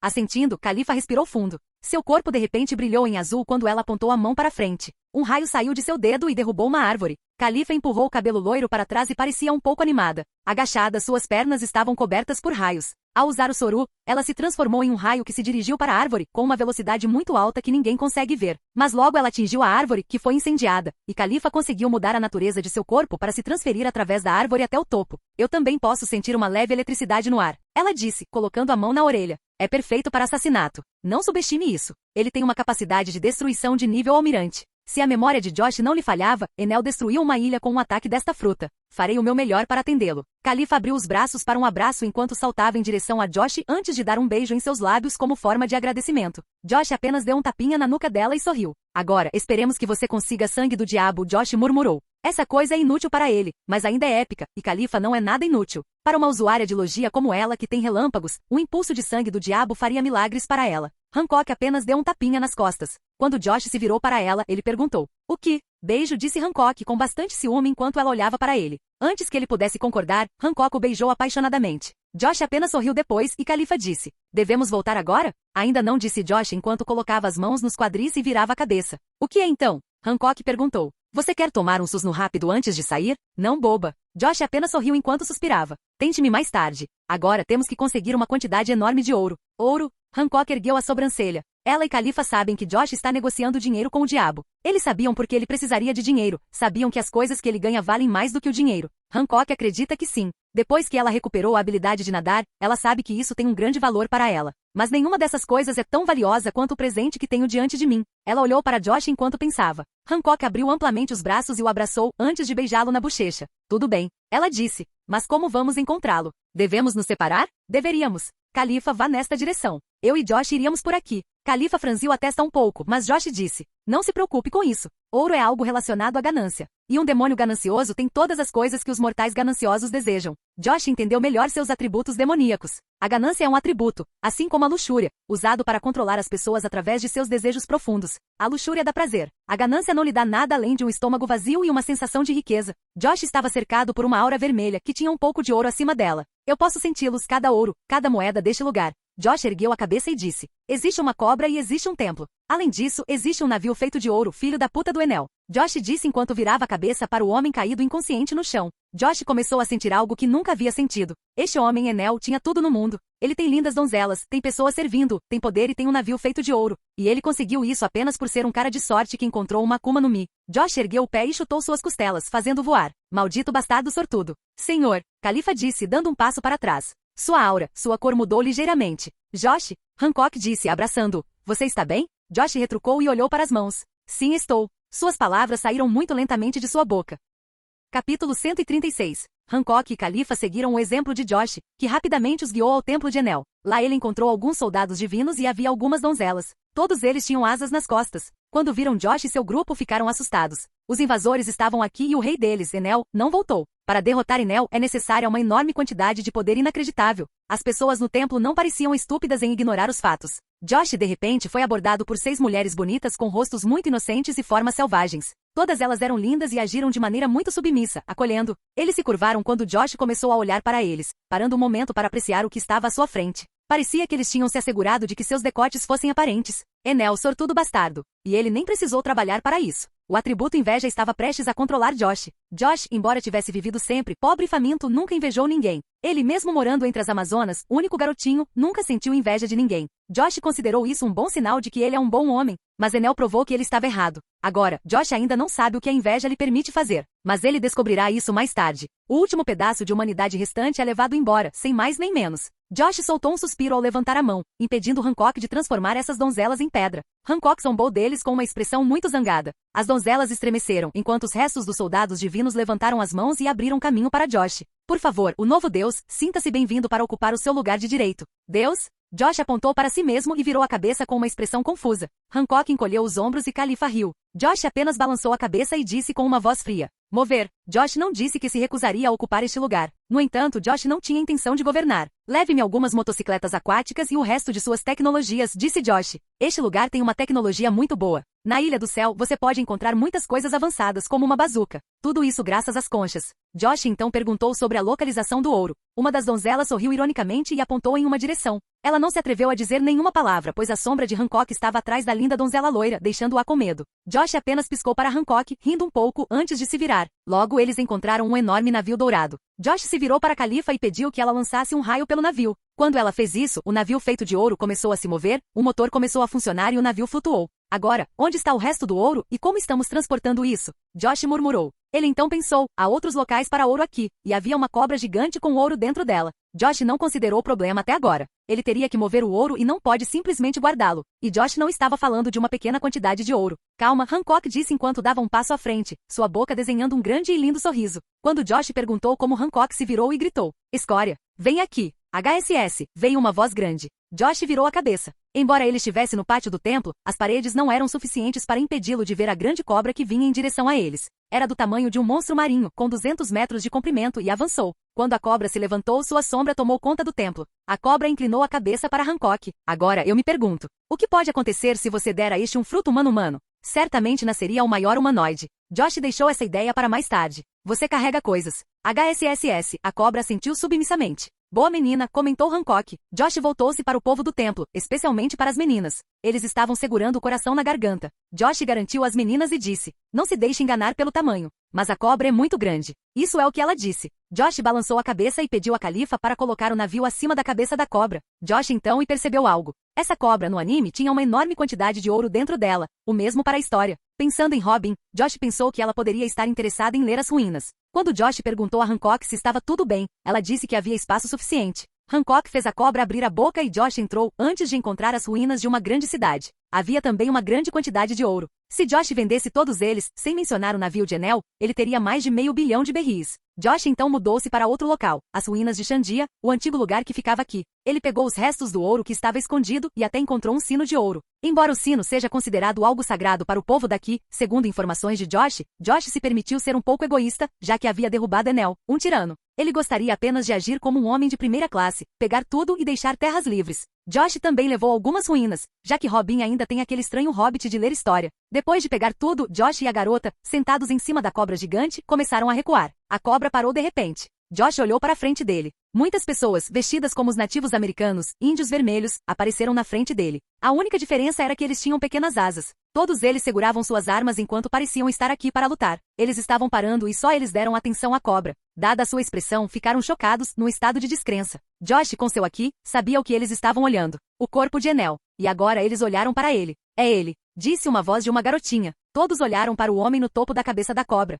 Assentindo, Califa respirou fundo. Seu corpo de repente brilhou em azul quando ela apontou a mão para frente. Um raio saiu de seu dedo e derrubou uma árvore. Califa empurrou o cabelo loiro para trás e parecia um pouco animada. Agachada, suas pernas estavam cobertas por raios. Ao usar o soru, ela se transformou em um raio que se dirigiu para a árvore, com uma velocidade muito alta que ninguém consegue ver. Mas logo ela atingiu a árvore, que foi incendiada, e Califa conseguiu mudar a natureza de seu corpo para se transferir através da árvore até o topo. Eu também posso sentir uma leve eletricidade no ar. Ela disse, colocando a mão na orelha. É perfeito para assassinato. Não subestime isso. Ele tem uma capacidade de destruição de nível almirante. Se a memória de Josh não lhe falhava, Enel destruiu uma ilha com um ataque desta fruta. Farei o meu melhor para atendê-lo. Califa abriu os braços para um abraço enquanto saltava em direção a Josh antes de dar um beijo em seus lábios como forma de agradecimento. Josh apenas deu um tapinha na nuca dela e sorriu. Agora, esperemos que você consiga sangue do diabo, Josh murmurou. Essa coisa é inútil para ele, mas ainda é épica, e Califa não é nada inútil. Para uma usuária de logia como ela que tem relâmpagos, o impulso de sangue do diabo faria milagres para ela. Hancock apenas deu um tapinha nas costas. Quando Josh se virou para ela, ele perguntou. O que? Beijo, disse Hancock com bastante ciúme enquanto ela olhava para ele. Antes que ele pudesse concordar, Hancock o beijou apaixonadamente. Josh apenas sorriu depois e Califa disse. Devemos voltar agora? Ainda não, disse Josh enquanto colocava as mãos nos quadris e virava a cabeça. O que é então? Hancock perguntou. Você quer tomar um susno rápido antes de sair? Não, boba. Josh apenas sorriu enquanto suspirava. Tente-me mais tarde. Agora temos que conseguir uma quantidade enorme de ouro. Ouro? Hancock ergueu a sobrancelha. Ela e Califa sabem que Josh está negociando dinheiro com o diabo. Eles sabiam porque ele precisaria de dinheiro. Sabiam que as coisas que ele ganha valem mais do que o dinheiro. Hancock acredita que sim. Depois que ela recuperou a habilidade de nadar, ela sabe que isso tem um grande valor para ela. Mas nenhuma dessas coisas é tão valiosa quanto o presente que tenho diante de mim. Ela olhou para Josh enquanto pensava. Hancock abriu amplamente os braços e o abraçou antes de beijá-lo na bochecha. Tudo bem, ela disse. Mas como vamos encontrá-lo? Devemos nos separar? Deveríamos. Califa, vá nesta direção. Eu e Josh iríamos por aqui. Califa franziu a testa um pouco, mas Josh disse. Não se preocupe com isso. Ouro é algo relacionado à ganância. E um demônio ganancioso tem todas as coisas que os mortais gananciosos desejam. Josh entendeu melhor seus atributos demoníacos. A ganância é um atributo, assim como a luxúria, usado para controlar as pessoas através de seus desejos profundos. A luxúria dá prazer. A ganância não lhe dá nada além de um estômago vazio e uma sensação de riqueza. Josh estava cercado por uma aura vermelha que tinha um pouco de ouro acima dela. Eu posso senti-los, cada ouro, cada moeda deste lugar. Josh ergueu a cabeça e disse. Existe uma cobra e existe um templo. Além disso, existe um navio feito de ouro, filho da puta do Enel. Josh disse enquanto virava a cabeça para o homem caído inconsciente no chão. Josh começou a sentir algo que nunca havia sentido. Este homem, Enel, tinha tudo no mundo. Ele tem lindas donzelas, tem pessoas servindo, tem poder e tem um navio feito de ouro. E ele conseguiu isso apenas por ser um cara de sorte que encontrou uma Akuma no Mi. Josh ergueu o pé e chutou suas costelas, fazendo voar. Maldito bastardo sortudo. Senhor, Califa disse, dando um passo para trás. Sua aura, sua cor mudou ligeiramente. Josh, Hancock disse, abraçando-o. Você está bem? Josh retrucou e olhou para as mãos. Sim, estou. Suas palavras saíram muito lentamente de sua boca. Capítulo 136. Hancock e Califa seguiram o exemplo de Josh, que rapidamente os guiou ao templo de Enel. Lá ele encontrou alguns soldados divinos e havia algumas donzelas. Todos eles tinham asas nas costas. Quando viram Josh e seu grupo ficaram assustados. Os invasores estavam aqui e o rei deles, Enel, não voltou. Para derrotar Enel é necessária uma enorme quantidade de poder inacreditável. As pessoas no templo não pareciam estúpidas em ignorar os fatos. Josh de repente foi abordado por 6 mulheres bonitas com rostos muito inocentes e formas selvagens. Todas elas eram lindas e agiram de maneira muito submissa, acolhendo. Eles se curvaram quando Josh começou a olhar para eles, parando um momento para apreciar o que estava à sua frente. Parecia que eles tinham se assegurado de que seus decotes fossem aparentes. Enel, sortudo bastardo. E ele nem precisou trabalhar para isso. O atributo inveja estava prestes a controlar Josh. Josh, embora tivesse vivido sempre pobre e faminto, nunca invejou ninguém. Ele mesmo morando entre as Amazonas, único garotinho, nunca sentiu inveja de ninguém. Josh considerou isso um bom sinal de que ele é um bom homem. Mas Enel provou que ele estava errado. Agora, Josh ainda não sabe o que a inveja lhe permite fazer. Mas ele descobrirá isso mais tarde. O último pedaço de humanidade restante é levado embora, sem mais nem menos. Josh soltou um suspiro ao levantar a mão, impedindo Hancock de transformar essas donzelas em pedra. Hancock zombou deles com uma expressão muito zangada. As donzelas estremeceram, enquanto os restos dos soldados divinos levantaram as mãos e abriram caminho para Josh. Por favor, o novo Deus, sinta-se bem-vindo para ocupar o seu lugar de direito. Deus? Josh apontou para si mesmo e virou a cabeça com uma expressão confusa. Hancock encolheu os ombros e Khalifa riu. Josh apenas balançou a cabeça e disse com uma voz fria: mover. Josh não disse que se recusaria a ocupar este lugar. No entanto, Josh não tinha intenção de governar. Leve-me algumas motocicletas aquáticas e o resto de suas tecnologias, disse Josh. Este lugar tem uma tecnologia muito boa. Na Ilha do Céu, você pode encontrar muitas coisas avançadas, como uma bazuca. Tudo isso graças às conchas. Josh então perguntou sobre a localização do ouro. Uma das donzelas sorriu ironicamente e apontou em uma direção. Ela não se atreveu a dizer nenhuma palavra, pois a sombra de Hancock estava atrás da linda donzela loira, deixando-a com medo. Josh apenas piscou para Hancock, rindo um pouco, antes de se virar. Logo eles encontraram um enorme navio dourado. Josh se virou para Khalifa e pediu que ela lançasse um raio pelo navio. Quando ela fez isso, o navio feito de ouro começou a se mover, o motor começou a funcionar e o navio flutuou. Agora, onde está o resto do ouro e como estamos transportando isso? Josh murmurou. Ele então pensou, há outros locais para ouro aqui, e havia uma cobra gigante com ouro dentro dela. Josh não considerou o problema até agora. Ele teria que mover o ouro e não pode simplesmente guardá-lo. E Josh não estava falando de uma pequena quantidade de ouro. Calma, Hancock disse enquanto dava um passo à frente, sua boca desenhando um grande e lindo sorriso. Quando Josh perguntou como Hancock se virou e gritou: escória, vem aqui. HSS, veio uma voz grande. Josh virou a cabeça. Embora ele estivesse no pátio do templo, as paredes não eram suficientes para impedi-lo de ver a grande cobra que vinha em direção a eles. Era do tamanho de um monstro marinho, com 200 metros de comprimento e avançou. Quando a cobra se levantou, sua sombra tomou conta do templo. A cobra inclinou a cabeça para Hancock. Agora eu me pergunto, o que pode acontecer se você der a este um fruto humano-humano? Certamente nasceria o maior humanoide. Josh deixou essa ideia para mais tarde. Você carrega coisas. HSSS, a cobra assentiu submissamente. Boa menina, comentou Hancock. Josh voltou-se para o povo do templo, especialmente para as meninas. Eles estavam segurando o coração na garganta. Josh garantiu às meninas e disse: não se deixe enganar pelo tamanho. Mas a cobra é muito grande. Isso é o que ela disse. Josh balançou a cabeça e pediu a Khalifa para colocar o navio acima da cabeça da cobra. Josh então percebeu algo. Essa cobra no anime tinha uma enorme quantidade de ouro dentro dela. O mesmo para a história. Pensando em Robin, Josh pensou que ela poderia estar interessada em ler as ruínas. Quando Josh perguntou a Hancock se estava tudo bem, ela disse que havia espaço suficiente. Hancock fez a cobra abrir a boca e Josh entrou antes de encontrar as ruínas de uma grande cidade. Havia também uma grande quantidade de ouro. Se Josh vendesse todos eles, sem mencionar o navio de Enel, ele teria mais de $500 milhão de berris. Josh então mudou-se para outro local, as ruínas de Xandia, o antigo lugar que ficava aqui. Ele pegou os restos do ouro que estava escondido e até encontrou um sino de ouro. Embora o sino seja considerado algo sagrado para o povo daqui, segundo informações de Josh, Josh se permitiu ser um pouco egoísta, já que havia derrubado Enel, um tirano. Ele gostaria apenas de agir como um homem de primeira classe, pegar tudo e deixar terras livres. Josh também levou algumas ruínas, já que Robin ainda tem aquele estranho hobbit de ler história. Depois de pegar tudo, Josh e a garota, sentados em cima da cobra gigante, começaram a recuar. A cobra parou de repente. Josh olhou para a frente dele. Muitas pessoas, vestidas como os nativos americanos, índios vermelhos, apareceram na frente dele. A única diferença era que eles tinham pequenas asas. Todos eles seguravam suas armas enquanto pareciam estar aqui para lutar. Eles estavam parando e só eles deram atenção à cobra. Dada a sua expressão, ficaram chocados, num estado de descrença. Josh, com seu aqui, sabia o que eles estavam olhando. O corpo de Enel. E agora eles olharam para ele. É ele, disse uma voz de uma garotinha. Todos olharam para o homem no topo da cabeça da cobra.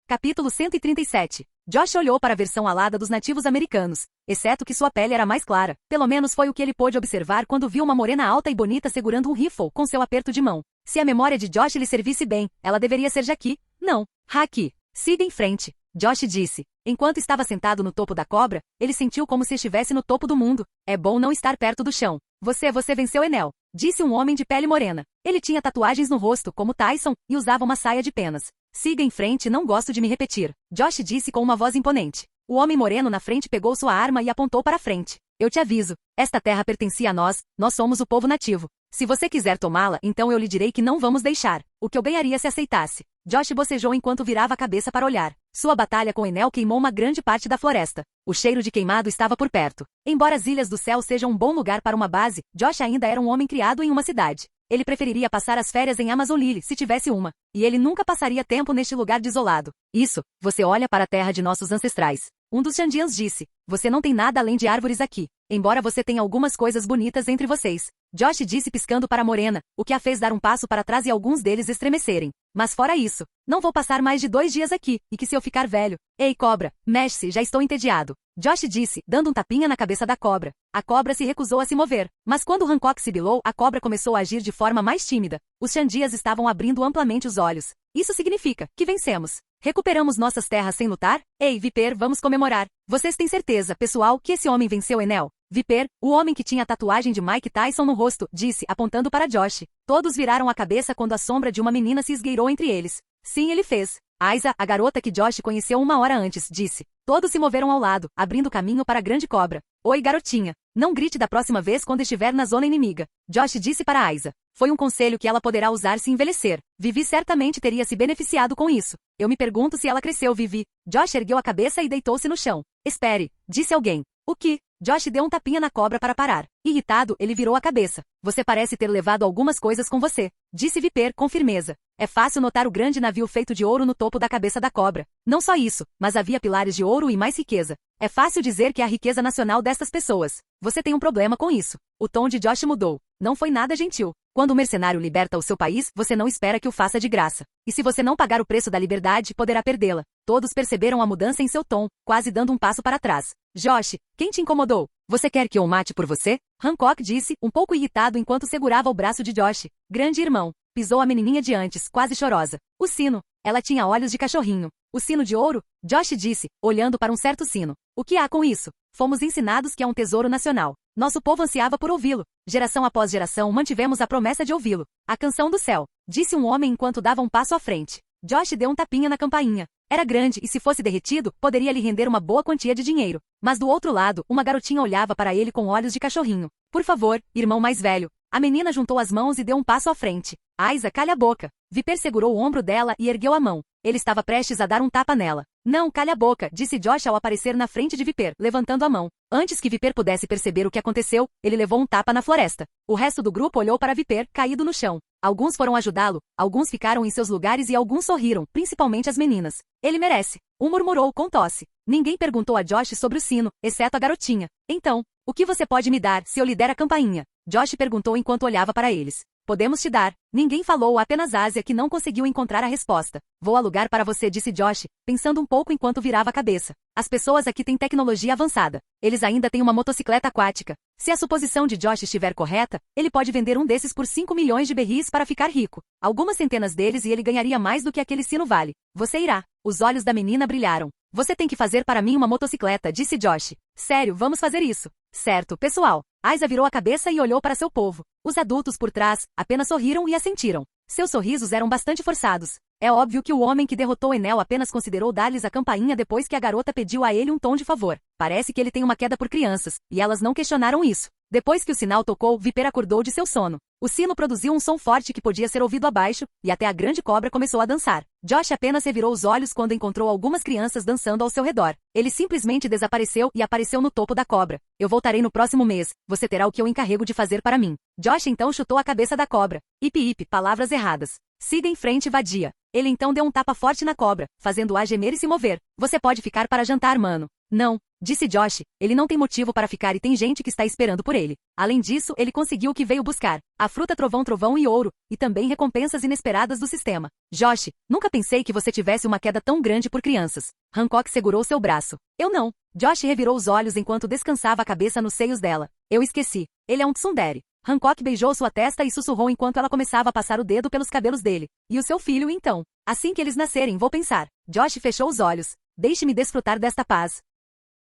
Capítulo 137. Josh olhou para a versão alada dos nativos americanos, exceto que sua pele era mais clara. Pelo menos foi o que ele pôde observar quando viu uma morena alta e bonita segurando um rifle com seu aperto de mão. Se a memória de Josh lhe servisse bem, ela deveria ser Jackie. Não, Haki. Siga em frente, Josh disse. Enquanto estava sentado no topo da cobra, ele sentiu como se estivesse no topo do mundo. É bom não estar perto do chão. Você venceu Enel, disse um homem de pele morena. Ele tinha tatuagens no rosto, como Tyson, e usava uma saia de penas. Siga em frente, não gosto de me repetir, Josh disse com uma voz imponente. O homem moreno na frente pegou sua arma e apontou para frente. Eu te aviso, esta terra pertencia a nós somos o povo nativo. Se você quiser tomá-la, então eu lhe direi que não vamos deixar. O que eu ganharia se aceitasse? Josh bocejou enquanto virava a cabeça para olhar. Sua batalha com Enel queimou uma grande parte da floresta. O cheiro de queimado estava por perto. Embora as Ilhas do Céu sejam um bom lugar para uma base, Josh ainda era um homem criado em uma cidade. Ele preferiria passar as férias em Amazon Lily se tivesse uma. E ele nunca passaria tempo neste lugar desolado. Isso, você olha para a terra de nossos ancestrais. Um dos Xandians disse, você não tem nada além de árvores aqui, embora você tenha algumas coisas bonitas entre vocês. Josh disse piscando para a morena, o que a fez dar um passo para trás e alguns deles estremecerem. Mas fora isso, não vou passar mais de 2 dias aqui, e que se eu ficar velho... Ei, cobra, mexe-se, já estou entediado. Josh disse, dando um tapinha na cabeça da cobra. A cobra se recusou a se mover, mas quando Hancock sibilou, a cobra começou a agir de forma mais tímida. Os Xandias estavam abrindo amplamente os olhos. Isso significa que vencemos. Recuperamos nossas terras sem lutar? Ei, Viper, vamos comemorar. Vocês têm certeza, pessoal, que esse homem venceu Enel? Viper, o homem que tinha a tatuagem de Mike Tyson no rosto, disse, apontando para Josh. Todos viraram a cabeça quando a sombra de uma menina se esgueirou entre eles. Sim, ele fez. Aiza, a garota que Josh conheceu uma hora antes, disse. Todos se moveram ao lado, abrindo caminho para a grande cobra. Oi, garotinha. Não grite da próxima vez quando estiver na zona inimiga. Josh disse para Aiza. Foi um conselho que ela poderá usar se envelhecer. Vivi certamente teria se beneficiado com isso. Eu me pergunto se ela cresceu, Vivi. Josh ergueu a cabeça e deitou-se no chão. Espere, disse alguém. O que? Josh deu um tapinha na cobra para parar. Irritado, ele virou a cabeça. Você parece ter levado algumas coisas com você, disse Viper com firmeza. É fácil notar o grande navio feito de ouro no topo da cabeça da cobra. Não só isso, mas havia pilares de ouro e mais riqueza. É fácil dizer que é a riqueza nacional destas pessoas. Você tem um problema com isso. O tom de Josh mudou. Não foi nada gentil. Quando o mercenário liberta o seu país, você não espera que o faça de graça. E se você não pagar o preço da liberdade, poderá perdê-la. Todos perceberam a mudança em seu tom, quase dando um passo para trás. Josh, quem te incomodou? Você quer que eu o mate por você? Hancock disse, um pouco irritado enquanto segurava o braço de Josh. Grande irmão. Pisou a menininha de antes, quase chorosa. O sino. Ela tinha olhos de cachorrinho. O sino de ouro? Josh disse, olhando para um certo sino. O que há com isso? Fomos ensinados que é um tesouro nacional. Nosso povo ansiava por ouvi-lo. Geração após geração mantivemos a promessa de ouvi-lo. A canção do céu, disse um homem enquanto dava um passo à frente. Josh deu um tapinha na campainha. Era grande e se fosse derretido, poderia lhe render uma boa quantia de dinheiro. Mas do outro lado, uma garotinha olhava para ele com olhos de cachorrinho. Por favor, irmão mais velho. A menina juntou as mãos e deu um passo à frente. Aiza, calha a boca. Viper segurou o ombro dela e ergueu a mão. Ele estava prestes a dar um tapa nela. Não, calha a boca, disse Josh ao aparecer na frente de Viper, levantando a mão. Antes que Viper pudesse perceber o que aconteceu, ele levou um tapa na floresta. O resto do grupo olhou para Viper, caído no chão. Alguns foram ajudá-lo, alguns ficaram em seus lugares e alguns sorriram, principalmente as meninas. Ele merece. Um murmurou com tosse. Ninguém perguntou a Josh sobre o sino, exceto a garotinha. Então, o que você pode me dar se eu lhe der a campainha? Josh perguntou enquanto olhava para eles. Podemos te dar. Ninguém falou, apenas Ásia que não conseguiu encontrar a resposta. Vou alugar para você, disse Josh, pensando um pouco enquanto virava a cabeça. As pessoas aqui têm tecnologia avançada. Eles ainda têm uma motocicleta aquática. Se a suposição de Josh estiver correta, ele pode vender um desses por 5 milhões de berris para ficar rico. Algumas centenas deles e ele ganharia mais do que aquele sino vale. Você irá. Os olhos da menina brilharam. Você tem que fazer para mim uma motocicleta, disse Josh. Sério, vamos fazer isso. Certo, pessoal. Aiza virou a cabeça e olhou para seu povo. Os adultos por trás apenas sorriram e assentiram. Seus sorrisos eram bastante forçados. É óbvio que o homem que derrotou Enel apenas considerou dar-lhes a campainha depois que a garota pediu a ele um tom de favor. Parece que ele tem uma queda por crianças, e elas não questionaram isso. Depois que o sinal tocou, Viper acordou de seu sono. O sino produziu um som forte que podia ser ouvido abaixo, e até a grande cobra começou a dançar. Josh apenas revirou os olhos quando encontrou algumas crianças dançando ao seu redor. Ele simplesmente desapareceu e apareceu no topo da cobra. Eu voltarei no próximo mês. Você terá o que eu encarrego de fazer para mim. Josh então chutou a cabeça da cobra. Ip, palavras erradas. Siga em frente, vadia. Ele então deu um tapa forte na cobra, fazendo-a gemer e se mover. Você pode ficar para jantar, mano. Não, disse Josh. Ele não tem motivo para ficar e tem gente que está esperando por ele. Além disso, ele conseguiu o que veio buscar. A fruta trovão e ouro, e também recompensas inesperadas do sistema. Josh, nunca pensei que você tivesse uma queda tão grande por crianças. Hancock segurou seu braço. Eu não. Josh revirou os olhos enquanto descansava a cabeça nos seios dela. Eu esqueci. Ele é um tsundere. Hancock beijou sua testa e sussurrou enquanto ela começava a passar o dedo pelos cabelos dele. E o seu filho, então? Assim que eles nascerem, vou pensar. Josh fechou os olhos. Deixe-me desfrutar desta paz.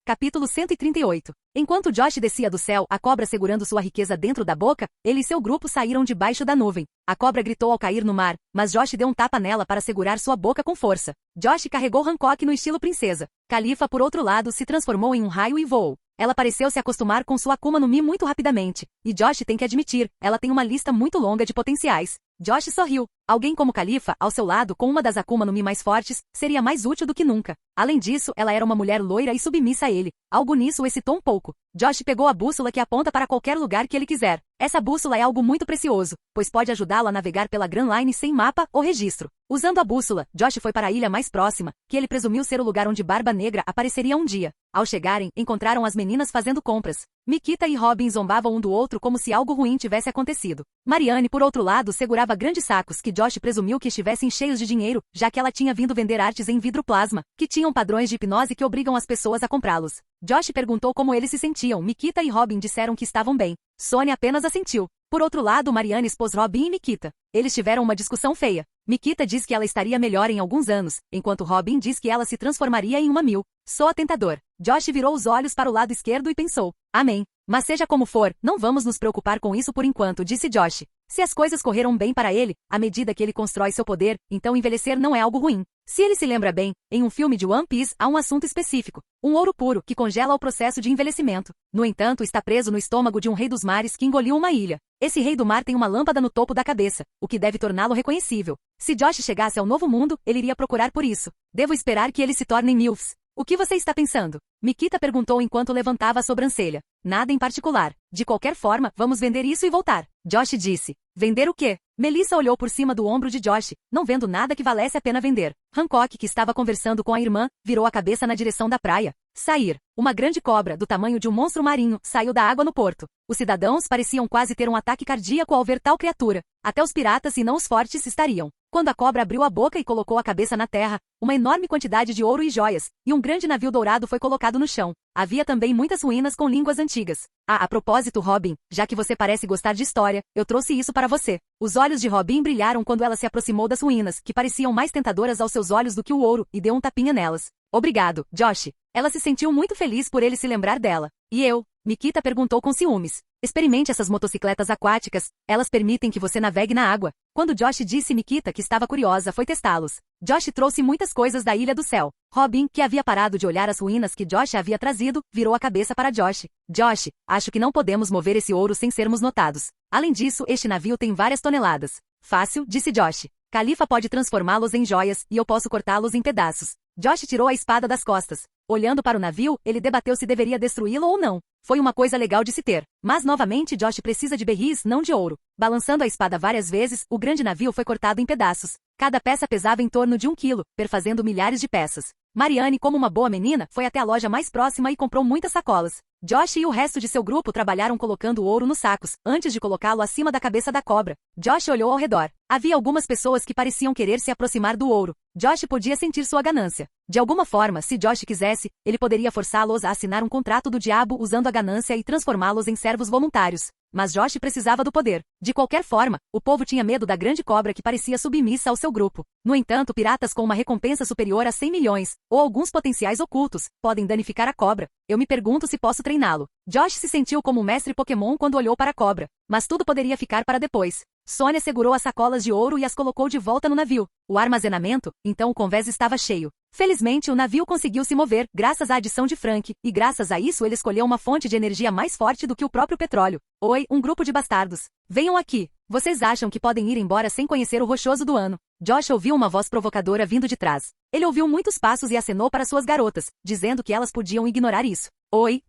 Capítulo 138. Enquanto Josh descia do céu, a cobra segurando sua riqueza dentro da boca, ele e seu grupo saíram debaixo da nuvem. A cobra gritou ao cair no mar, mas Josh deu um tapa nela para segurar sua boca com força. Josh carregou Hancock no estilo princesa. Califa, por outro lado, se transformou em um raio e voou. Ela pareceu se acostumar com sua Akuma no Mi muito rapidamente. E Josh tem que admitir, ela tem uma lista muito longa de potenciais. Josh sorriu. Alguém como Califa, ao seu lado com uma das Akuma no Mi mais fortes, seria mais útil do que nunca. Além disso, ela era uma mulher loira e submissa a ele. Algo nisso o excitou um pouco. Josh pegou a bússola que aponta para qualquer lugar que ele quiser. Essa bússola é algo muito precioso, pois pode ajudá-lo a navegar pela Grand Line sem mapa ou registro. Usando a bússola, Josh foi para a ilha mais próxima, que ele presumiu ser o lugar onde Barba Negra apareceria um dia. Ao chegarem, encontraram as meninas fazendo compras. Mikita e Robin zombavam um do outro como se algo ruim tivesse acontecido. Marianne, por outro lado, segurava grandes sacos que Josh presumiu que estivessem cheios de dinheiro, já que ela tinha vindo vender artes em vidro plasma, que tinham padrões de hipnose que obrigam as pessoas a comprá-los. Josh perguntou como eles se sentiam. Mikita e Robin disseram que estavam bem. Sonia apenas assentiu. Por outro lado, Marianne expôs Robin e Nikita. Eles tiveram uma discussão feia. Nikita diz que ela estaria melhor em alguns anos, enquanto Robin diz que ela se transformaria em uma Mil. Soa tentador. Josh virou os olhos para o lado esquerdo e pensou: amém. Mas seja como for, não vamos nos preocupar com isso por enquanto, disse Josh. Se as coisas correram bem para ele, à medida que ele constrói seu poder, então envelhecer não é algo ruim. Se ele se lembra bem, em um filme de One Piece há um assunto específico. Um ouro puro, que congela o processo de envelhecimento. No entanto, está preso no estômago de um rei dos mares que engoliu uma ilha. Esse rei do mar tem uma lâmpada no topo da cabeça, o que deve torná-lo reconhecível. Se Josh chegasse ao novo mundo, ele iria procurar por isso. Devo esperar que eles se tornem MILFs. O que você está pensando? Nikita perguntou enquanto levantava a sobrancelha. Nada em particular. De qualquer forma, vamos vender isso e voltar. Josh disse. Vender o quê? Melissa olhou por cima do ombro de Josh, não vendo nada que valesse a pena vender. Hancock, que estava conversando com a irmã, virou a cabeça na direção da praia. Sair. Uma grande cobra, do tamanho de um monstro marinho, saiu da água no porto. Os cidadãos pareciam quase ter um ataque cardíaco ao ver tal criatura. Até os piratas e não os fortes estariam. Quando a cobra abriu a boca e colocou a cabeça na terra, uma enorme quantidade de ouro e joias, e um grande navio dourado foi colocado no chão. Havia também muitas ruínas com línguas antigas. Ah, a propósito, Robin, já que você parece gostar de história, eu trouxe isso para você. Os olhos de Robin brilharam quando ela se aproximou das ruínas, que pareciam mais tentadoras aos seus olhos do que o ouro, e deu um tapinha nelas. Obrigado, Josh. Ela se sentiu muito feliz por ele se lembrar dela. E eu? Nikita perguntou com ciúmes. Experimente essas motocicletas aquáticas, elas permitem que você navegue na água. Quando Josh disse Nikita que estava curiosa foi testá-los. Josh trouxe muitas coisas da Ilha do Céu. Robin, que havia parado de olhar as ruínas que Josh havia trazido, virou a cabeça para Josh. Josh, acho que não podemos mover esse ouro sem sermos notados. Além disso, este navio tem várias toneladas. Fácil, disse Josh. Califa pode transformá-los em joias, e eu posso cortá-los em pedaços. Josh tirou a espada das costas. Olhando para o navio, ele debateu se deveria destruí-lo ou não. Foi uma coisa legal de se ter. Mas novamente Josh precisa de berris, não de ouro. Balançando a espada várias vezes, o grande navio foi cortado em pedaços. Cada peça pesava em torno de 1 quilo, perfazendo milhares de peças. Marianne, como uma boa menina, foi até a loja mais próxima e comprou muitas sacolas. Josh e o resto de seu grupo trabalharam colocando o ouro nos sacos, antes de colocá-lo acima da cabeça da cobra. Josh olhou ao redor. Havia algumas pessoas que pareciam querer se aproximar do ouro. Josh podia sentir sua ganância. De alguma forma, se Josh quisesse, ele poderia forçá-los a assinar um contrato do diabo usando a ganância e transformá-los em servos voluntários. Mas Josh precisava do poder. De qualquer forma, o povo tinha medo da grande cobra que parecia submissa ao seu grupo. No entanto, piratas com uma recompensa superior a 100 milhões, ou alguns potenciais ocultos, podem danificar a cobra. Eu me pergunto se posso treiná-lo. Josh se sentiu como um mestre Pokémon quando olhou para a cobra. Mas tudo poderia ficar para depois. Sonia segurou as sacolas de ouro e as colocou de volta no navio. O armazenamento, então o convés estava cheio. Felizmente, o navio conseguiu se mover, graças à adição de Frank, e graças a isso ele escolheu uma fonte de energia mais forte do que o próprio petróleo. Oi, um grupo de bastardos. Venham aqui. Vocês acham que podem ir embora sem conhecer o rochoso do ano? Josh ouviu uma voz provocadora vindo de trás. Ele ouviu muitos passos e acenou para suas garotas, dizendo que elas podiam ignorar isso. Oi,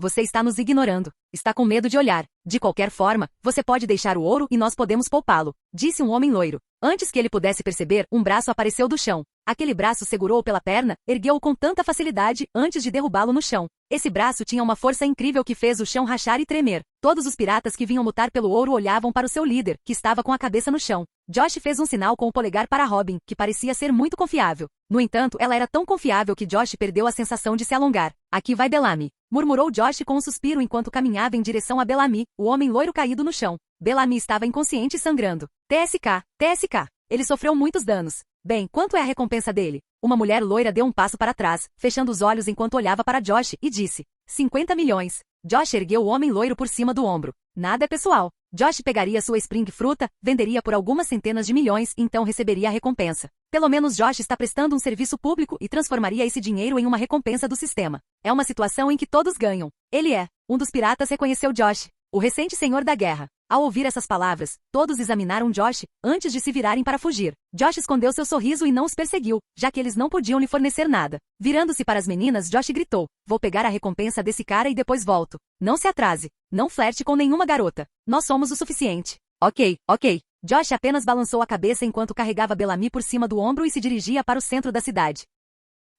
você está nos ignorando. Está com medo de olhar. De qualquer forma, você pode deixar o ouro e nós podemos poupá-lo, disse um homem loiro. Antes que ele pudesse perceber, um braço apareceu do chão. Aquele braço segurou-o pela perna, ergueu-o com tanta facilidade, antes de derrubá-lo no chão. Esse braço tinha uma força incrível que fez o chão rachar e tremer. Todos os piratas que vinham lutar pelo ouro olhavam para o seu líder, que estava com a cabeça no chão. Josh fez um sinal com o polegar para Robin, que parecia ser muito confiável. No entanto, ela era tão confiável que Josh perdeu a sensação de se alongar. Aqui vai Bellamy, murmurou Josh com um suspiro enquanto caminhava em direção a Bellamy, o homem loiro caído no chão. Bellamy estava inconsciente e sangrando. TSK. Ele sofreu muitos danos. Bem, quanto é a recompensa dele? Uma mulher loira deu um passo para trás, fechando os olhos enquanto olhava para Josh, e disse: 50 milhões. Josh ergueu o homem loiro por cima do ombro. Nada é pessoal. Josh pegaria sua Spring Fruta, venderia por algumas centenas de milhões e então receberia a recompensa. Pelo menos Josh está prestando um serviço público e transformaria esse dinheiro em uma recompensa do sistema. É uma situação em que todos ganham. Ele é. Um dos piratas reconheceu Josh, o recente senhor da guerra. Ao ouvir essas palavras, todos examinaram Josh, antes de se virarem para fugir. Josh escondeu seu sorriso e não os perseguiu, já que eles não podiam lhe fornecer nada. Virando-se para as meninas, Josh gritou: vou pegar a recompensa desse cara e depois volto. Não se atrase. Não flerte com nenhuma garota. Nós somos o suficiente. Ok. Josh apenas balançou a cabeça enquanto carregava Bellamy por cima do ombro e se dirigia para o centro da cidade.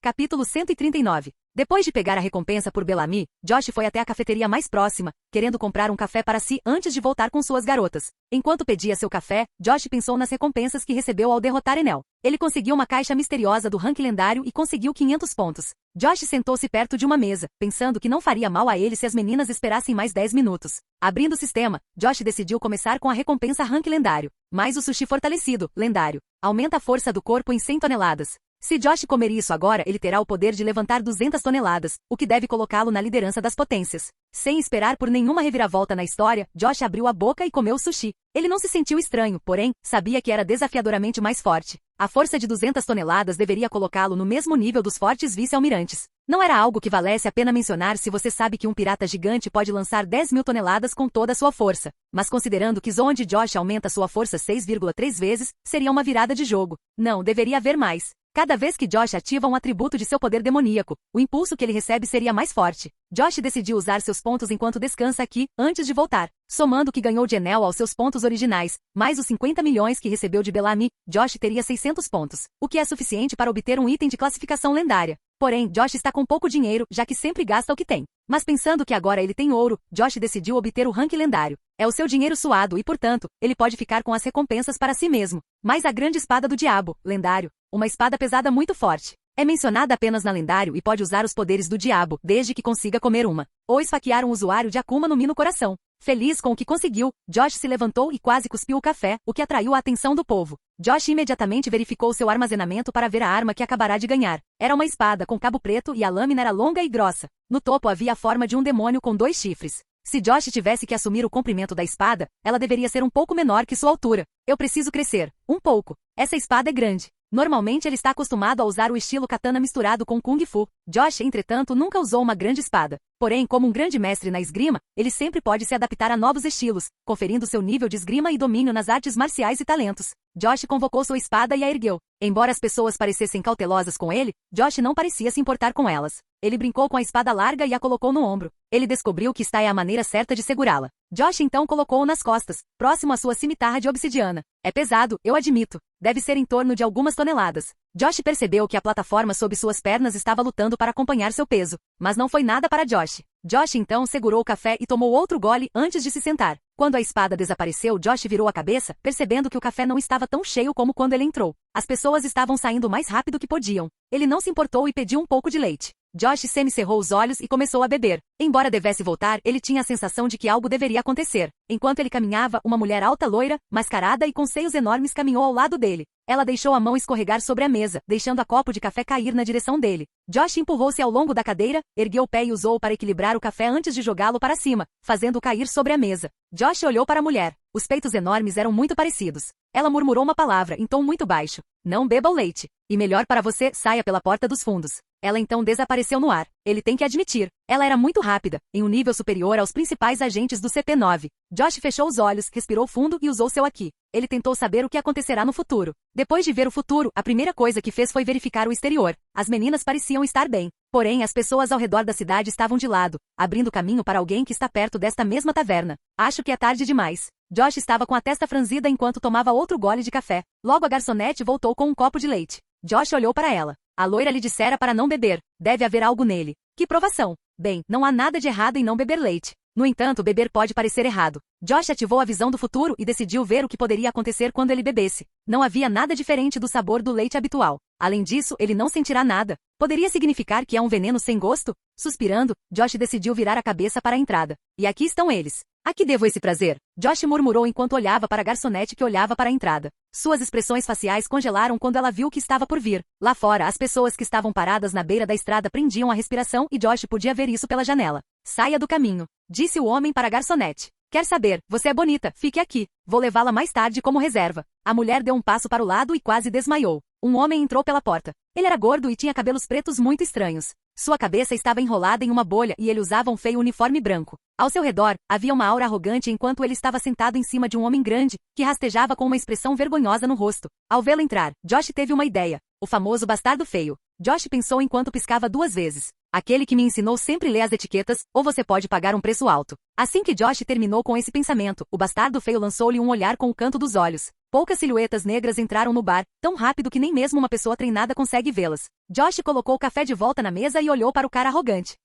Capítulo 139. Depois de pegar a recompensa por Bellamy, Josh foi até a cafeteria mais próxima, querendo comprar um café para si antes de voltar com suas garotas. Enquanto pedia seu café, Josh pensou nas recompensas que recebeu ao derrotar Enel. Ele conseguiu uma caixa misteriosa do rank lendário e conseguiu 500 pontos. Josh sentou-se perto de uma mesa, pensando que não faria mal a ele se as meninas esperassem mais 10 minutos. Abrindo o sistema, Josh decidiu começar com a recompensa rank lendário. Mais o sushi fortalecido, lendário. Aumenta a força do corpo em 100 toneladas. Se Josh comer isso agora, ele terá o poder de levantar 200 toneladas, o que deve colocá-lo na liderança das potências. Sem esperar por nenhuma reviravolta na história, Josh abriu a boca e comeu o sushi. Ele não se sentiu estranho, porém, sabia que era desafiadoramente mais forte. A força de 200 toneladas deveria colocá-lo no mesmo nível dos fortes vice-almirantes. Não era algo que valesse a pena mencionar se você sabe que um pirata gigante pode lançar 10.000 toneladas com toda a sua força. Mas considerando que Zone de Josh aumenta sua força 6,3 vezes, seria uma virada de jogo. Não, deveria haver mais. Cada vez que Josh ativa um atributo de seu poder demoníaco, o impulso que ele recebe seria mais forte. Josh decidiu usar seus pontos enquanto descansa aqui, antes de voltar. Somando o que ganhou de Enel aos seus pontos originais, mais os 50 milhões que recebeu de Bellamy, Josh teria 600 pontos, o que é suficiente para obter um item de classificação lendária. Porém, Josh está com pouco dinheiro, já que sempre gasta o que tem. Mas pensando que agora ele tem ouro, Josh decidiu obter o rank lendário. É o seu dinheiro suado e, portanto, ele pode ficar com as recompensas para si mesmo. Mais a grande espada do diabo, lendário. Uma espada pesada muito forte. É mencionada apenas na lendário e pode usar os poderes do diabo, desde que consiga comer uma. Ou esfaquear um usuário de Akuma no Mi no coração. Feliz com o que conseguiu, Josh se levantou e quase cuspiu o café, o que atraiu a atenção do povo. Josh imediatamente verificou seu armazenamento para ver a arma que acabará de ganhar. Era uma espada com cabo preto e a lâmina era longa e grossa. No topo havia a forma de um demônio com 2 chifres. Se Josh tivesse que assumir o comprimento da espada, ela deveria ser um pouco menor que sua altura. Eu preciso crescer. Um pouco. Essa espada é grande. Normalmente ele está acostumado a usar o estilo katana misturado com Kung Fu. Josh, entretanto, nunca usou uma grande espada. Porém, como um grande mestre na esgrima, ele sempre pode se adaptar a novos estilos, conferindo seu nível de esgrima e domínio nas artes marciais e talentos. Josh convocou sua espada e a ergueu. Embora as pessoas parecessem cautelosas com ele, Josh não parecia se importar com elas. Ele brincou com a espada larga e a colocou no ombro. Ele descobriu que esta é a maneira certa de segurá-la. Josh então colocou-o nas costas, próximo à sua cimitarra de obsidiana. É pesado, eu admito. Deve ser em torno de algumas toneladas. Josh percebeu que a plataforma sob suas pernas estava lutando para acompanhar seu peso. Mas não foi nada para Josh. Josh então segurou o café e tomou outro gole antes de se sentar. Quando a espada desapareceu, Josh virou a cabeça, percebendo que o café não estava tão cheio como quando ele entrou. As pessoas estavam saindo mais rápido que podiam. Ele não se importou e pediu um pouco de leite. Josh semicerrou os olhos e começou a beber. Embora devesse voltar, ele tinha a sensação de que algo deveria acontecer. Enquanto ele caminhava, uma mulher alta loira, mascarada e com seios enormes caminhou ao lado dele. Ela deixou a mão escorregar sobre a mesa, deixando a copo de café cair na direção dele. Josh empurrou-se ao longo da cadeira, ergueu o pé e usou-o para equilibrar o café antes de jogá-lo para cima, fazendo-o cair sobre a mesa. Josh olhou para a mulher. Os peitos enormes eram muito parecidos. Ela murmurou uma palavra, em tom muito baixo. Não beba o leite. E melhor para você, saia pela porta dos fundos. Ela então desapareceu no ar. Ele tem que admitir. Ela era muito rápida, em um nível superior aos principais agentes do CP9. Josh fechou os olhos, respirou fundo e usou seu Aki. Ele tentou saber o que acontecerá no futuro. Depois de ver o futuro, a primeira coisa que fez foi verificar o exterior. As meninas pareciam estar bem. Porém, as pessoas ao redor da cidade estavam de lado, abrindo caminho para alguém que está perto desta mesma taverna. Acho que é tarde demais. Josh estava com a testa franzida enquanto tomava outro gole de café. Logo a garçonete voltou com um copo de leite. Josh olhou para ela. A loira lhe dissera para não beber. Deve haver algo nele. Que provação. Bem, não há nada de errado em não beber leite. No entanto, beber pode parecer errado. Josh ativou a visão do futuro e decidiu ver o que poderia acontecer quando ele bebesse. Não havia nada diferente do sabor do leite habitual. Além disso, ele não sentirá nada. Poderia significar que é um veneno sem gosto? Suspirando, Josh decidiu virar a cabeça para a entrada. E aqui estão eles. A que devo esse prazer? Josh murmurou enquanto olhava para a garçonete que olhava para a entrada. Suas expressões faciais congelaram quando ela viu o que estava por vir. Lá fora, as pessoas que estavam paradas na beira da estrada prendiam a respiração e Josh podia ver isso pela janela. Saia do caminho, disse o homem para a garçonete. Quer saber, você é bonita, fique aqui. Vou levá-la mais tarde como reserva. A mulher deu um passo para o lado e quase desmaiou. Um homem entrou pela porta. Ele era gordo e tinha cabelos pretos muito estranhos. Sua cabeça estava enrolada em uma bolha e ele usava um feio uniforme branco. Ao seu redor, havia uma aura arrogante enquanto ele estava sentado em cima de um homem grande, que rastejava com uma expressão vergonhosa no rosto. Ao vê-lo entrar, Josh teve uma ideia. O famoso bastardo feio. Josh pensou enquanto piscava 2 vezes. Aquele que me ensinou sempre lê as etiquetas, ou você pode pagar um preço alto. Assim que Josh terminou com esse pensamento, o bastardo feio lançou-lhe um olhar com o canto dos olhos. Poucas silhuetas negras entraram no bar, tão rápido que nem mesmo uma pessoa treinada consegue vê-las. Josh colocou o café de volta na mesa e olhou para o cara arrogante.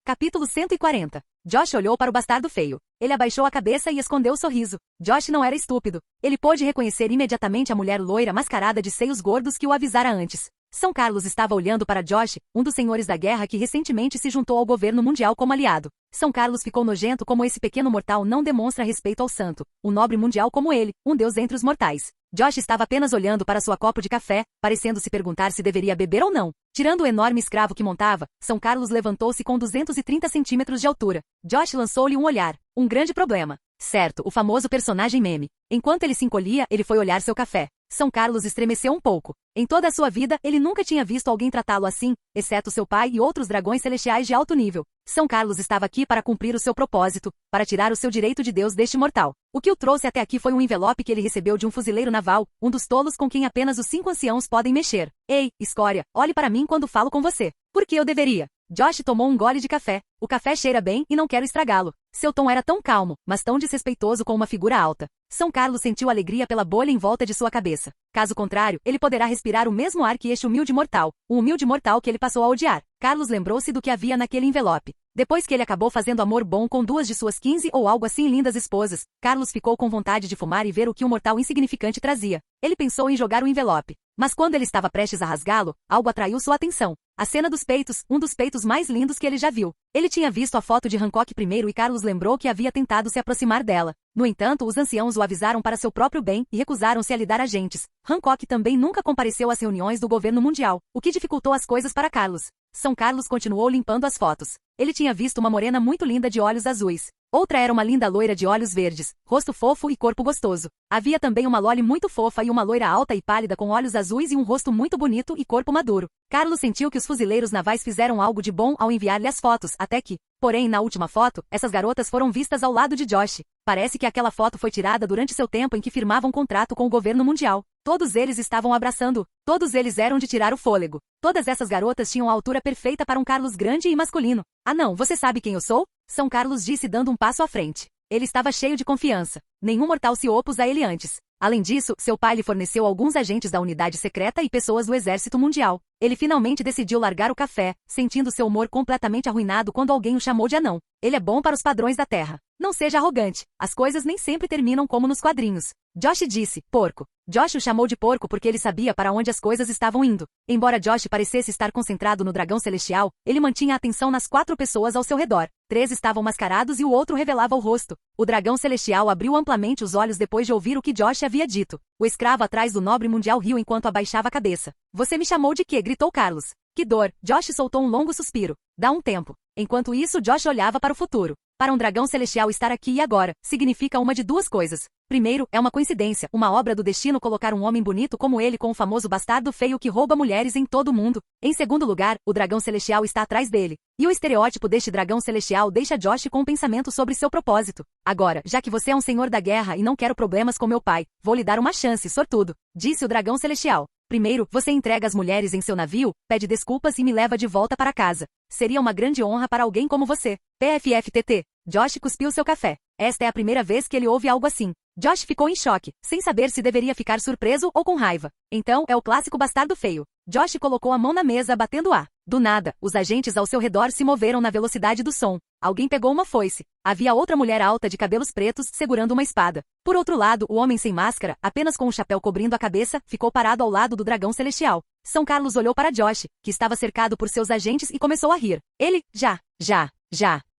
Capítulo 140. Josh olhou para o bastardo feio. Ele abaixou a cabeça e escondeu o sorriso. Josh não era estúpido. Ele pôde reconhecer imediatamente a mulher loira mascarada de seios gordos que o avisara antes. São Carlos estava olhando para Josh, um dos senhores da guerra que recentemente se juntou ao governo mundial como aliado. São Carlos ficou nojento como esse pequeno mortal não demonstra respeito ao santo, um nobre mundial como ele, um deus entre os mortais. Josh estava apenas olhando para sua copo de café, parecendo se perguntar se deveria beber ou não. Tirando o enorme escravo que montava, São Carlos levantou-se com 230 centímetros de altura. Josh lançou-lhe um olhar. Um grande problema. Certo, o famoso personagem meme. Enquanto ele se encolhia, ele foi olhar seu café. São Carlos estremeceu um pouco. Em toda a sua vida, ele nunca tinha visto alguém tratá-lo assim, exceto seu pai e outros dragões celestiais de alto nível. São Carlos estava aqui para cumprir o seu propósito, para tirar o seu direito de Deus deste mortal. O que o trouxe até aqui foi um envelope que ele recebeu de um fuzileiro naval, um dos tolos com quem apenas os 5 anciãos podem mexer. Ei, escória, olhe para mim quando falo com você. Por que eu deveria? Josh tomou um gole de café. O café cheira bem e não quero estragá-lo. Seu tom era tão calmo, mas tão desrespeitoso com uma figura alta. São Carlos sentiu alegria pela bolha em volta de sua cabeça. Caso contrário, ele poderá respirar o mesmo ar que este humilde mortal, o humilde mortal que ele passou a odiar. Carlos lembrou-se do que havia naquele envelope. Depois que ele acabou fazendo amor bom com 2 de suas 15 ou algo assim lindas esposas, Carlos ficou com vontade de fumar e ver o que o mortal insignificante trazia. Ele pensou em jogar o envelope. Mas quando ele estava prestes a rasgá-lo, algo atraiu sua atenção. A cena dos peitos, um dos peitos mais lindos que ele já viu. Ele tinha visto a foto de Hancock primeiro e Carlos lembrou que havia tentado se aproximar dela. No entanto, os anciãos o avisaram para seu próprio bem e recusaram-se a lhe dar agentes. Hancock também nunca compareceu às reuniões do governo mundial, o que dificultou as coisas para Carlos. São Carlos continuou limpando as fotos. Ele tinha visto uma morena muito linda de olhos azuis. Outra era uma linda loira de olhos verdes, rosto fofo e corpo gostoso. Havia também uma loli muito fofa e uma loira alta e pálida com olhos azuis e um rosto muito bonito e corpo maduro. Carlos sentiu que os fuzileiros navais fizeram algo de bom ao enviar-lhe as fotos, até que, porém, na última foto, essas garotas foram vistas ao lado de Josh. Parece que aquela foto foi tirada durante seu tempo em que firmava um contrato com o governo mundial. Todos eles estavam abraçando. Todos eles eram de tirar o fôlego. Todas essas garotas tinham a altura perfeita para um Carlos grande e masculino. Ah não, você sabe quem eu sou? São Carlos disse dando um passo à frente. Ele estava cheio de confiança. Nenhum mortal se opôs a ele antes. Além disso, seu pai lhe forneceu alguns agentes da unidade secreta e pessoas do exército mundial. Ele finalmente decidiu largar o café, sentindo seu humor completamente arruinado quando alguém o chamou de anão. Ele é bom para os padrões da Terra. Não seja arrogante. As coisas nem sempre terminam como nos quadrinhos. Josh disse, porco. Josh o chamou de porco porque ele sabia para onde as coisas estavam indo. Embora Josh parecesse estar concentrado no dragão celestial, ele mantinha a atenção nas 4 pessoas ao seu redor. 3 estavam mascarados e o outro revelava o rosto. O dragão celestial abriu amplamente os olhos depois de ouvir o que Josh havia dito. O escravo atrás do nobre mundial riu enquanto abaixava a cabeça. Você me chamou de quê? Gritou Carlos. Que dor! Josh soltou um longo suspiro. Dá um tempo. Enquanto isso, Josh olhava para o futuro. Para um dragão celestial estar aqui e agora, significa uma de 2 coisas. Primeiro, é uma coincidência, uma obra do destino colocar um homem bonito como ele com o famoso bastardo feio que rouba mulheres em todo o mundo. Em segundo lugar, o dragão celestial está atrás dele. E o estereótipo deste dragão celestial deixa Josh com um pensamento sobre seu propósito. Agora, já que você é um senhor da guerra e não quero problemas com meu pai, vou lhe dar uma chance, sortudo, disse o dragão celestial. Primeiro, você entrega as mulheres em seu navio, pede desculpas e me leva de volta para casa. Seria uma grande honra para alguém como você. PFFTT. Josh cuspiu seu café. Esta é a primeira vez que ele ouve algo assim. Josh ficou em choque, sem saber se deveria ficar surpreso ou com raiva. Então, é o clássico bastardo feio. Josh colocou a mão na mesa batendo A. Do nada, os agentes ao seu redor se moveram na velocidade do som. Alguém pegou uma foice. Havia outra mulher alta de cabelos pretos segurando uma espada. Por outro lado, o homem sem máscara, apenas com um chapéu cobrindo a cabeça, ficou parado ao lado do dragão celestial. São Carlos olhou para Josh, que estava cercado por seus agentes e começou a rir. Ele, já.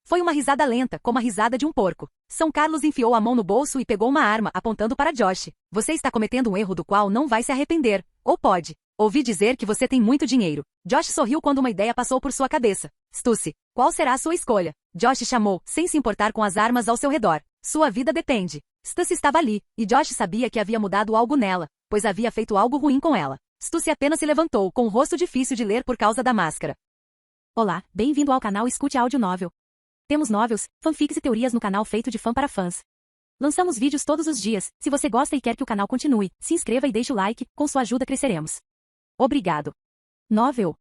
Foi uma risada lenta, como a risada de um porco. São Carlos enfiou a mão no bolso e pegou uma arma, apontando para Josh. Você está cometendo um erro do qual não vai se arrepender. Ou pode. Ouvi dizer que você tem muito dinheiro. Josh sorriu quando uma ideia passou por sua cabeça. Stussy, qual será a sua escolha? Josh chamou, sem se importar com as armas ao seu redor. Sua vida depende. Stussy estava ali, e Josh sabia que havia mudado algo nela, pois havia feito algo ruim com ela. Stussy apenas se levantou, com um rosto difícil de ler por causa da máscara. Olá, bem-vindo ao canal Escute Áudio Novel. Temos novels, fanfics e teorias no canal feito de fã para fãs. Lançamos vídeos todos os dias. Se você gosta e quer que o canal continue, se inscreva e deixe o like, com sua ajuda cresceremos. Obrigado. Novel.